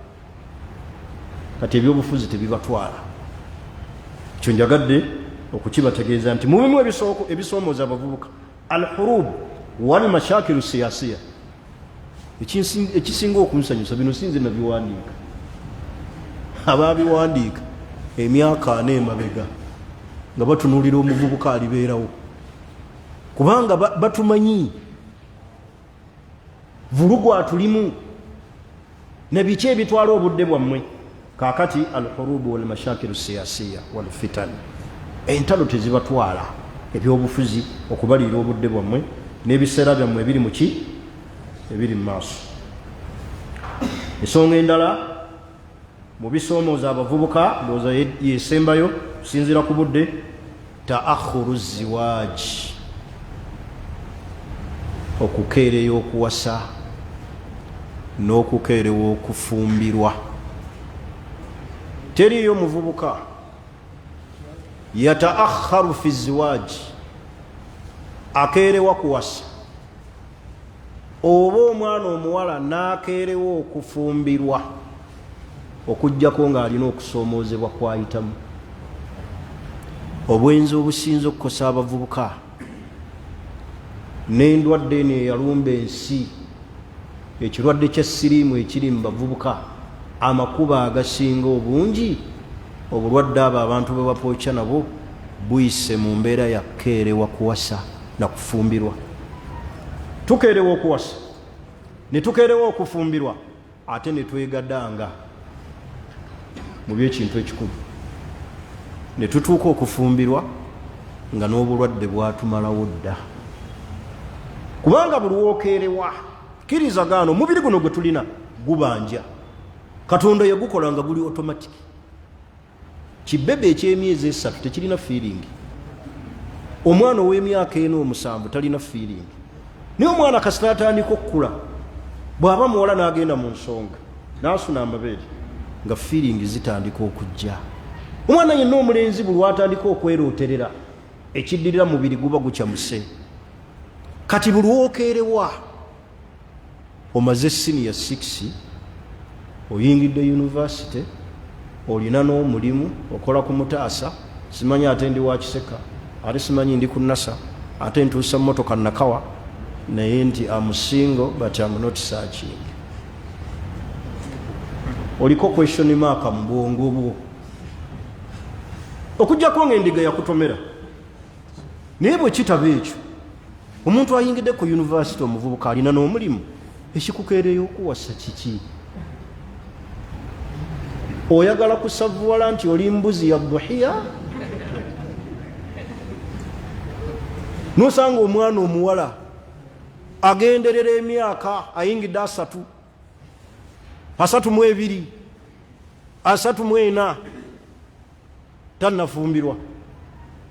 kati ebyobufuzi tebibatwala. Kyo njagadde okukibategeeza nti mu bimu ebisoomooza abavubuka, al-hurub wal mashakiru siyasiya, ekisinga okunsanyusa, bino sinze nabiwandiika, abaabiwandiika emyaka 4 emabega nga batunuulira omuvubuka alibeerawo kubanga batumanyi vulugu atulimu nebiki ebitwala obudde bwammwe. Kakati alhurubu walmashakiru siyasiya walfitan, entalo tezibatwala ebyobufuzi okubalira obudde bwammwe n'ebiseera byammwe ebiri muki ebiri mu maaso. Ensonga endala mu bisoomooza abavubuka ndowooza yesembayo kusinziira ku budde, taakhuru ziwaaji, okukeereya okuwasa n'okukeerewa okufumbirwa. Teriyo muvubuka yataakharu fi ziwaaji, akeerewa kuwasa, oba omwana omuwala n'akeerewa okufumbirwa, okujjako ng'alina okusoomoozebwa kwayitamu. Obwenzi obusinze okukosa abavubuka n'endwadde eno eyalumba ensi, ekirwadde kya siriimu ekiri mu bavubuka, amakuba agasinga obungi obulwadde abo abantu bwe bapookya nabo buyise mu mbeera ya kukeerewa kuwasa na kufumbirwa. Tukeerewa okuwasa ne tukeerewa okufumbirwa, ate ne twegadanga mu by'ekintu ekikulu, ne tutuuka okufumbirwa nga n'obulwadde bwatumalawo dda. Kubanga buli wookeerewa, kkiriza gaano omubiri guno gwe tulina gubanja, Katonda yagukola nga guli automatic. Kibebe eky'emyezi 3 tekirina feeling, omwana ow'emyaka 47 talina feeling. Naye omwana kasita atandika okukula, bw'aba muwala n'agenda mu nsonga n'asuna amabeere nga feeling zitandika okujja. Omwana yenna omulenzi buli watandika okwerooterera, ekiddirira mubiri guba gukyamuse. Kati buli wookeerewa, omaze senior 6, oyingidde university, olina n'omulimu, okola ku mutaasa, simanyi ate ndi wa Kiseka, ate simanyi ndi ku NASA, ate ntuusa mmotoka Nakawa, naye nti I'm single but I'm not searching. Oliko question mark mu bwongo bwo, okujjako ng'endiga yakutomera. Naye bwe kitaba ekyo, omuntu ayingidde ku university, omuvubuka alina n'omulimu, ekikukeereyo okuwasa kiki? Oyagala kusavuwala nti oli mbuzi ya dhuhiya? Nosanga omwana omuwala agenderera emyaka ayingidde 3, 32, 34, tannafumbirwa,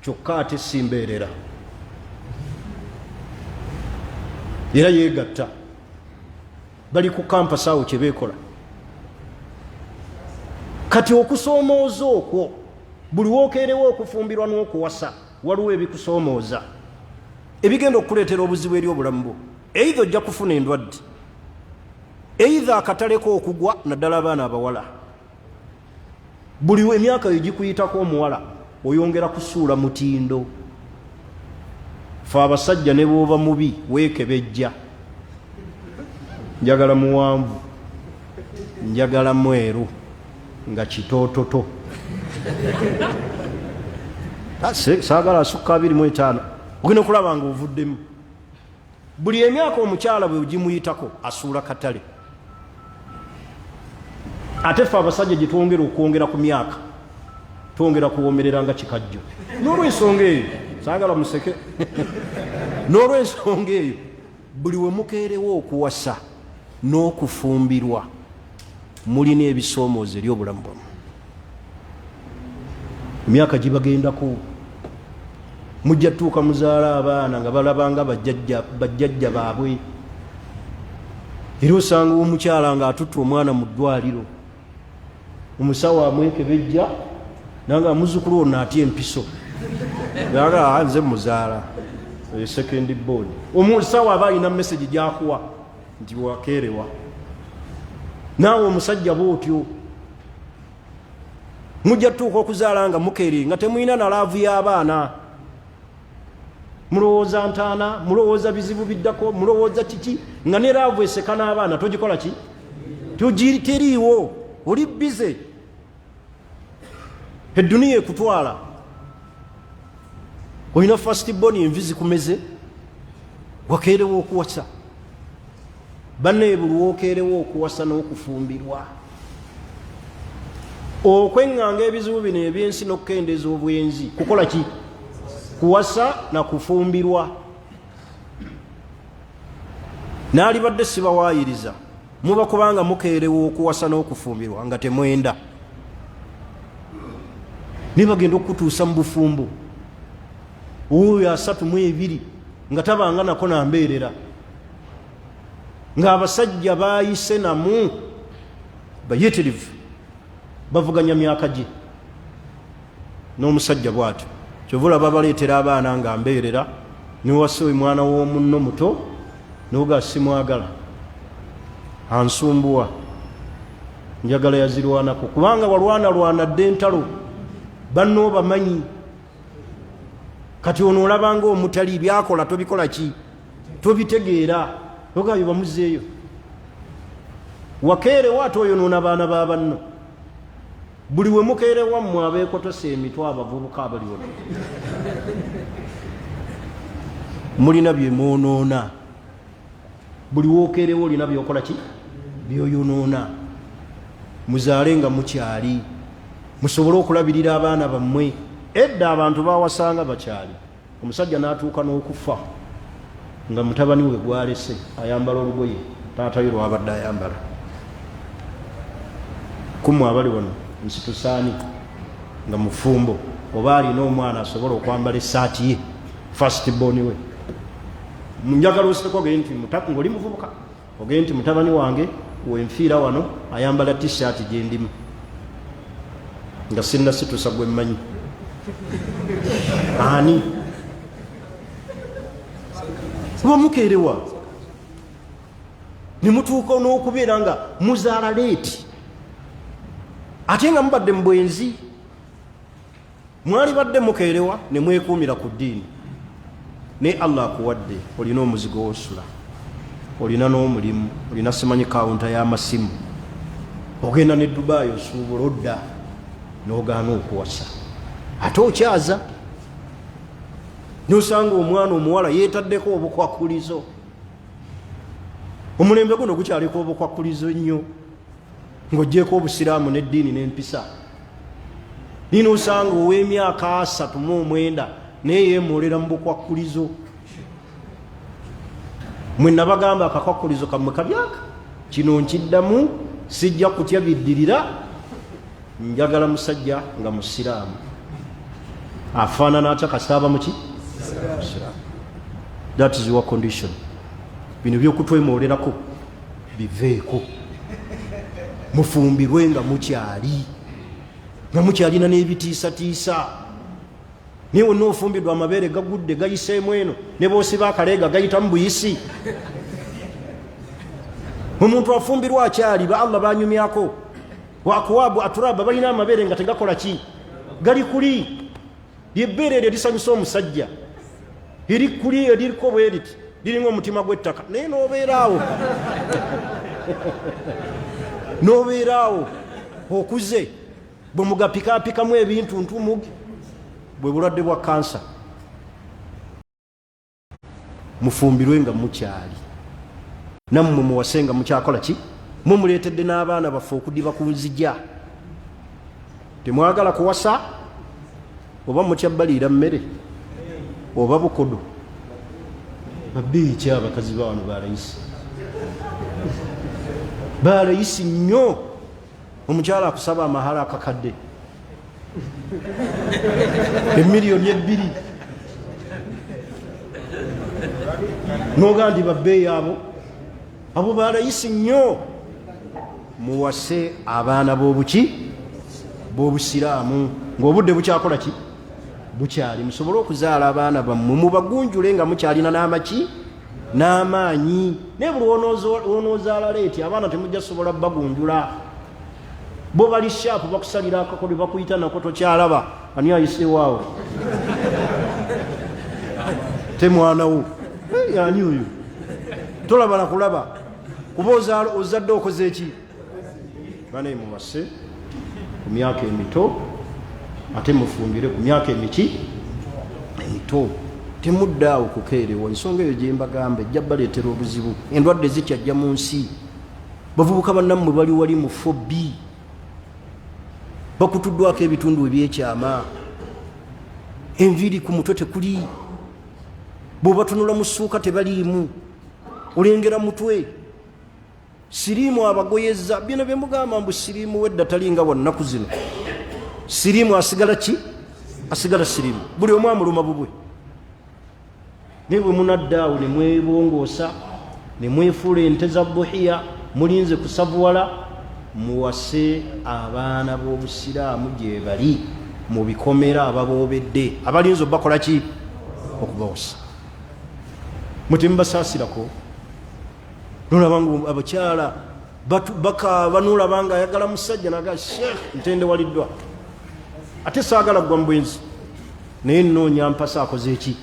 kyokka ate simbeerera era yeegatta. Bali ku kampasi awo kye beekola. Kati okusoomooza okwo, buli wookeerewo okufumbirwa n'okuwasa, waliwo ebikusoomooza ebigenda okukuleetera obuzibu eri obulamu bwo. Either ojja kufuna endwadde, either akataleko okugwa, naddala abaana abawala. Buli emyaka egikuyitako omuwala oyongera kusuula mutindo. Fe abasajja ne bw'oba mubi weekebejja. Njagala muwanvu, njagala mweru nga kitoototo. Saagala asukka 25, ogenda okulaba nga ovuddemu. Buli emyaka omukyala bwe gimuyitako asuula katale. Ate ffe abasajja gye twongera okwongera ku myaka, twongera kuwomerera nga kikajjo. N'olw'ensonga eyo, saagala museke, n'olw'ensonga eyo, buli we mukeerewo okuwasa n'okufumbirwa, mulina ebisoomoozo eri obulamu bwammwe. Emyaka gibagendako, mujja tuuka muzaala abaana nga balabanga bajjajja baabwe. Era osanga omukyala ng'atutte omwana mu ddwaliro, omusawo amwekebejja nanga muzzukulu ono atya empiso, nga nze muzaala second board. Omusawo aba alina message gy'akuwa nti wakeerewa. Naawe omusajja bw'otyo, mujja tuuka okuzaala nga mukeere nga temulina na laavu y'abaana. Mulowooza ntaana, mulowooza bizibu biddako, mulowooza kiki, nga ne laavu eseka n'abaana togikola ki? Teriiwo, oli bize. Edduniya ekutwala, olina first born, envi zikumeze, wakeerewo okuwasa banne buli wokeerewo okuwasa n'okufumbirwa okweŋŋanga ebizibu bino ebyensi n'okukendeeza obwenzi kukola ki kuwasa na kufumbirwa naalibadde sibawaayiriza muba kubanga mukeerewo okuwasa n'okufumbirwa nga temwenda nibagenda okutuusa mu bufumbo oyo 32 nga tabanga nako nambeerera ng'abasajja baayise namu bayitirivu bavuganya myaka gye n'omusajja bw'atyo kyovula babaleetera abaana nga mbeerera niwasiwe mwana w'omunno muto noga simwagala ansumbuwa njagala yazirwanako kubanga walwana dde entalo banno bamanyi kati ono olabanga omutali byakola tobikola ki tobitegeera ogayo bamuzeeyo wakeerewo ate oyonoona baana ba banno buli we mukeerewa mmwe abeekotose emitwe abavubuka abaliwo mulina bye mwonoona buli wokeerewo olina byokola ki byoyonoona muzaale nga mukyali musobole okulabirira abaana bammwe edda abantu bawasanga bakyali omusajja n'atuuka n'okufa nga mutabani we gwalese ayambala olugoye taatayo lwabadde ayambala kumu abali wano nsitusaani nga mufumbo oba alina omwana asobola okwambala essaati ye fast born we njagala ositeko ogende nti ng'oli muvubuka ogende nti mutabani wange wenfiira wano ayambala t-shirt gyendimu nga sinna situsa gwe mmanyi ani oba mukeerewa nemutuuka n'okubeera nga muzaala leeti ate nga mubadde mu bwenzi mwali badde mukeerewa ne mwekuumira ku ddiini naye Allah akuwadde olina omuzigo w'osula olina n'omulimu olina simanyi kawunta y'amasimu ogenda ne Dubai osuubula odda n'ogaana okuwasa ate okyaza nosanga omwana omuwala yeetaddeko obukwakulizo omulembe guno gukyaliko obukwakulizo nnyo ng'oggyeko obusiraamu n'eddiini n'empisa nina osanga ow'emyaka 39 naye yeemoolera mu bukwakulizo mwe nabagamba akakwakulizo kammwe kabyaka kino nkiddamu sijja kutya biddirira njagala musajja nga musiraamu afaanana atya kasaaba muki that is your condition bino byokutwemoolerako biveeko mufumbirwe nga mukyalina n'ebitiisatiisa niwe noofumbirwa amabeere gagudde gayiseemu eno ne boosiba akaleega gayitamu buyisi omuntu afumbirwa akyali ba Allah banyumyako wakuwabu aturaba balina amabeere nga tegakola ki gali kuli yebbeere eryo lisanyusa omusajja eri kuli eririko bweriti liringa omutima gw'ettaka naye n'obeeraawo okuze bwe mugapikaapikamu ebintu ntumuge bwe bulwadde bwa kansa mufumbirwe nga mukyali nammwe muwase nga mukyakola ki mumuleetedde n'abaana baffe okudiba ku nzija temwagala kuwasa oba mukyabaliira mmere oba bukodo babbiiki abakazi bawano balayisi nnyo omukyala akusaba amahala akakadde emiliyoni 2 noga ndi babbeeyi abo balayisi nnyo muwase abaana b'obusiraamu ng'obudde bukyakola ki bukyali musobole okuzaala abaana bammwe mubagunjule nga mukyalina n'amaki n'amaanyi naye buli wonoozaala leeti abaana temujja sobola bagunjula bo bali shaapu bakusalira akakole bakuyita nako tokyalaba ani ayiseewaawo temwanawo ani oyo tolaba nakulaba kuba ozadde okoze eki banaye muwase ku myaka emito ate mufumbire ku myaka emito temudde awo kukeerewa. Ensonga eyo gye mbagamba ejja baleetera obuzibu. Endwadde zikyajja mu nsi. Bavubuka bannammwe bali wali mu fobi, bakutuddwako ebitundu ebyekyama, enviiri ku mutwe tekuli, bw'obatunula mu ssuuka tebaliimu, olengera mutwe. Siriimu abagoyezza. Bino bye mugamba mbu siriimu wedda talinga wannaku zino. Siriimu asigala ki? Asigala siriimu. Buli omu amuluma bubwe. Naye bwe munadda awo ne mwebongoosa ne mwefuula ente za buhiya, mulinze kusavuwala, muwase abaana b'obusiraamu gye bali mu bikomera ababoobedde, abalinze obakola ki? Okubawasa. Mutemubasaasirako. Nolabanga abakyala bakaaba, nolabanga ayagala musajja naga sheekh ntendewaliddwa, ate saagala gwa mbwenzi, naye nnoonya mpasa akoze eki?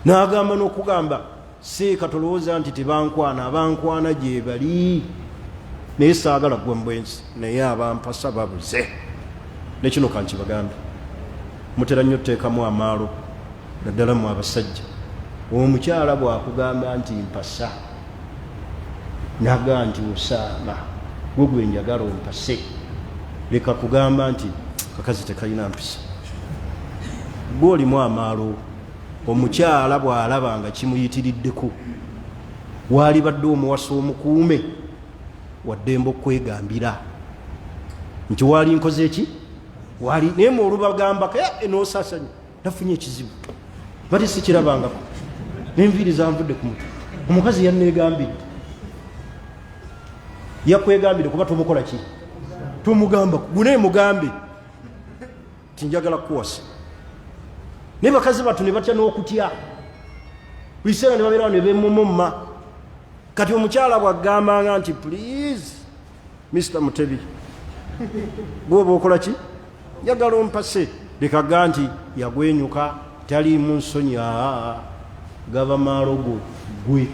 N'agamba n'okugamba seeka tolowooza nti tebankwana, abankwana gye bali, naye saagala gwa mbwenzi, naye abampasa babuze. Nekino kankibagambe, mutera nnyo teekamu amaalo, naddala mu abasajja. Omukyala bw'akugamba nti mpasa, naga nti osaana, gwe gwe njagala ompase, leka kugamba nti kakazi tekalina mpisa. Gwe olimu amaalo. Omukyala bw'alaba nga kimuyitiriddeko, waali badde omuwasa omukuume, waddembe okwegambira nti waali nkoze eki? Waali naye mu olubagambako enoosasanya, nafunye ekizibu, bati sikirabangako, n'enviiri zanvudde ku mutwe. Omukazi yanneegambidde. Yakwegambire kuba tomukola ki? Tomugambako. Gune mugambe ti njagala kuwasa. Naye bakazi batu ne batya n'okutya, buli kiseera ne babeerawo ne bemumumma. Kati omukyala bw'agambanga nti please Mr. Mutebi, gwoba okola ki? Njagala ompase, lekaga nti yagwenyuka, taliimu nsonyi, gaba maalo go gwe,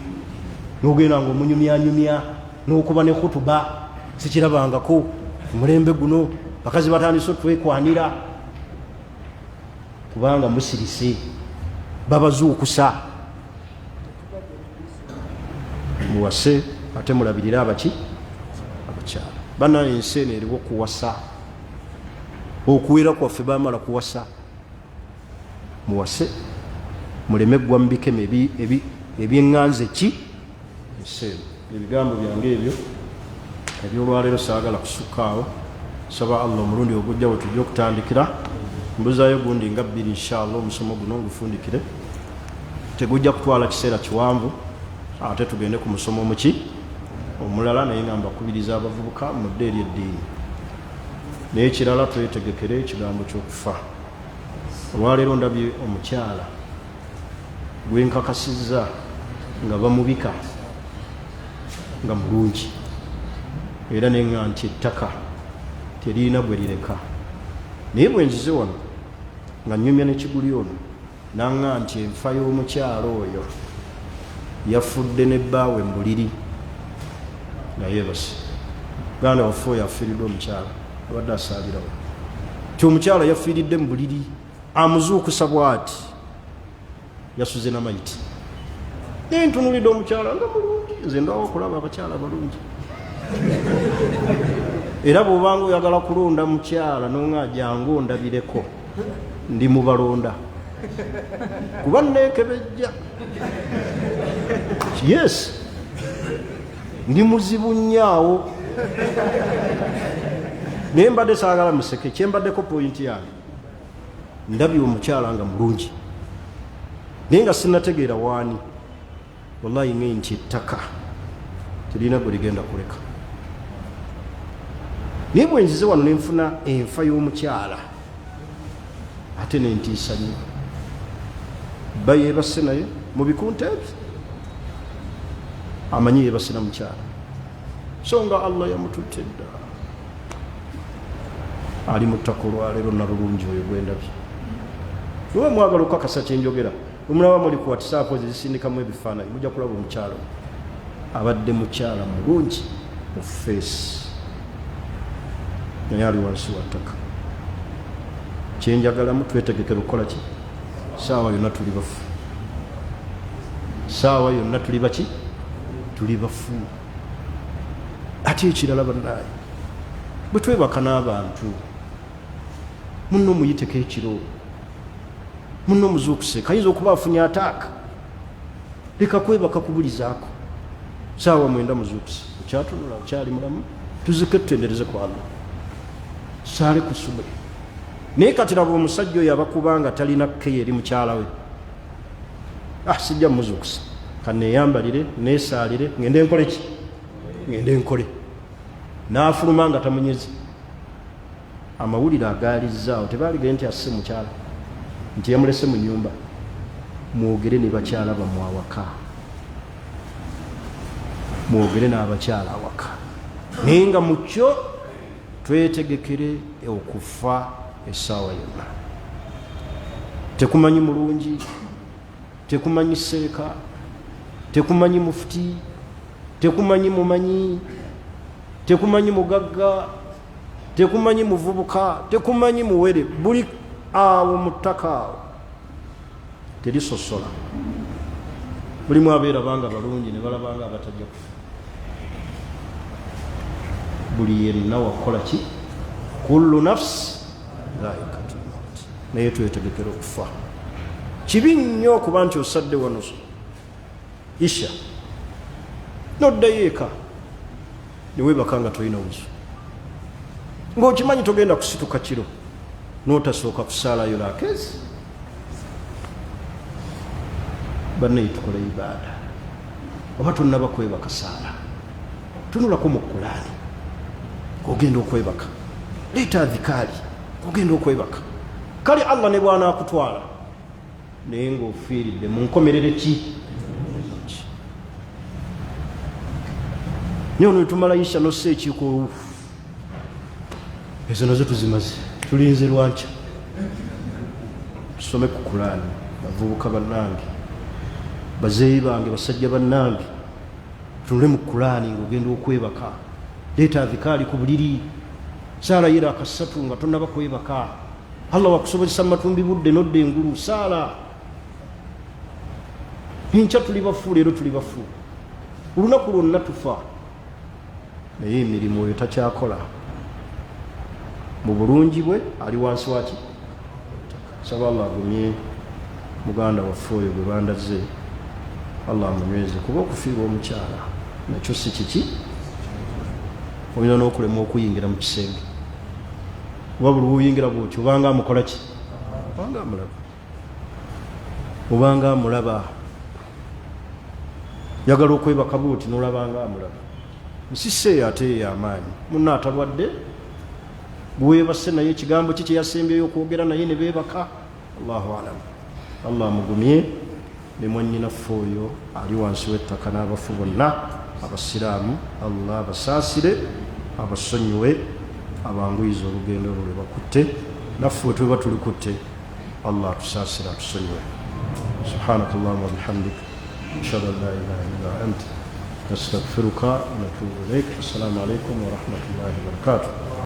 n'ogenda ng'omunyumyanyumya n'okuba ne khutuba, sikirabangako. Mulembe guno bakazi batandise twekwanira, kubanga musirise, babazuukusa. Muwase ate mulabirira abaki? Abakyala. Bana ensi eno eriwo kuwasa. Okuwera kwaffe bamala kuwasa. Muwase muleme ggwa mu bikeme eby'eŋŋanze ki? Ensi eno. Ebigambo byange ebyo ebyolwaleero saagala kusukkaawo. Saba Allah omulundi ogujja we tujja okutandikira. Mbuzaayo gundi nga 2 inshallah, omusomo guno ngufundikire. Tegujja kutwala kiseera kiwanvu, ate tugende ku musomo muki omulala, naye nga mbakubiriza abavubuka mudde eri eddiini. Naye kirala twetegekere ekigambo ky'okufa. Olwaleero ndabye omukyala gwenkakasizza nga bamubika nga mulungi, era nenga nti ettaka teriina gwe lireka. Naye bwe nzize wano nga nnyumya n'ekiguli ono, nanga nti enfa y'omukyalo oyo yafudde ne bbaawe mbuliri, nga yeebase. Ganda waffe oyo afiiridde omukyala, abadde asaalirawo. Ti omukyala yafiiridde mu buliri, amuzuukusa bw'ati, yasuze n'amayiti. Naye ntunulidde omukyala nga mulungi, nze ndwawo okulaba abakyala balungi. Era bw'obanga oyagala kulonda mukyala nonga jangu ondabireko, ndi mu balonda, kuba neekebejja. Yes, ndi muzibu nnyaawo. Naye mbadde saagala museke, kyembaddeko pointi yange, ndabye omukyala nga mulungi, naye nga sinnategeera waani. Wallahi ng'e nti ettaka terina gwe ligenda kuleka. Naye bwe nzize wano ne nfuna enfa y'omukyala, ate ne ntiisa nnyo. Bba yeebase naye mu bikunta ebyo, amanyi yeebase na mukyala, so nga Allah yamututte dda. Ali mu ttaka olwaleero nalulungi oyo gwe ndabye. Oba mwagala okukakasa kye njogera, omulaba muli ku WhatsApp ezisindikamu ebifaananyi, mujja kulaba omukyala abadde mukyala mulungi mu face, naye ali wansi wa ttaka. Kyenjagalamu twetegekera okukola ki? saawa yonna tuli bafu, saawa yonna tuli baki, tuli bafu. Ate ekirala bannaye, bwe twebaka n'abantu, munno muyiteko ekiro, munno muzuukuse, kayinza okuba afunye ataaka, leka kwebaka kubulizaako. Saawa 9 muzuukuse, okyatunula okyali mulamu, tuzike tutendereze ku Allah, tusaale ku subuhi. Naye kati laba omusajja oyo abakubanga talina keya eri mukyala we, sijja muzuukusa, kaneeyambalire neesaalire ngende nkole ki, ngende nkole. N'afuluma nga tamunyeze. Amawulire agaalizzaawo tebaaligire nti asse mukyala, nti yamulese mu nnyumba. Mwogere ne bakyala bammwe awaka, mwogere n'abakyala awaka, naye nga mu kyo twetegekere okufa essaawa yonna. Tekumanyi mulungi, tekumanyi seeka, tekumanyi mufuti, tekumanyi mumanyi, tekumanyi mugagga, tekumanyi muvubuka, tekumanyi muwere, buli awo mu ttaka awo terisosola. Mulimu abeera banga balungi ne balabanga abatajja kufa. Buli yenna wakola ki, kullu nafsi dhaikatul maut, naye twetegekera okufa. Kibi nnyo okuba nti osadde wano isha noddayo eka neweebaka nga tolina buzu, ng'okimanyi togenda kusituka kiro n'otasooka kusaalayo laakezi. Bannaye tukole ibaada, oba tonnaba kwebaka saala, tunulako mu Kulaani ogenda okwebaka, leeta adhikaali ogenda okwebaka. Kale Allah ne bw'anaakutwala naye ng'ofiiridde mu nkomerere ki? Nyo netumala isha nossa ekiiko, ezo nazo tuzimaze, tulinze lwankya. Tusome ku Kulaani, bavubuka bannange, bazeeyi bange, basajja bannange, tunule mu Kulaani ng'ogenda okwebaka. Leeta adhikaali ku buliri, saala yera akasatu nga tonnaba kwebaka. Allah wakusobozesa matumbi budde nodda engulu, saala. Enkya tuli bafu, leero tuli bafu, olunaku lwonna tufa, naye emirimu oyo takyakola. Mu bulungi bwe ali wansi waki. Saba Allah agumye muganda waffe oyo gwe bandaze, Allah amunyweze, kuba okufiirwa omukyala nakyo si kiki, olina n'okulema okuyingira mu kisenge. Oba buli wuyingira bwotyo obanga amukola ki, obanga amulaba, obanga amulaba. Yagala okwebaka bwoti n'olabanga amulaba, musiseeyo ate y'amaanyi. Munna atalwadde bwebase naye ekigambo ki kyeyasembyeyo okwogera naye ne beebaka. Allahu alam. Allah amugumye ne mwannyinaffe oyo ali wansi w'ettaka n'abafu bonna abasiraamu. Allah abasaasire, abasonyiwe, abanguyiza olugendo olwo lwe bakutte, naffe tweba tulikutte. Allah atusaasire, atusonyiwe. Subhanakallahumma wa bihamdika, ashhadu an la ilaha illa anta, nastaghfiruka wa natubu ilayk. Assalamu alaykum wa rahmatullahi wa barakatuh.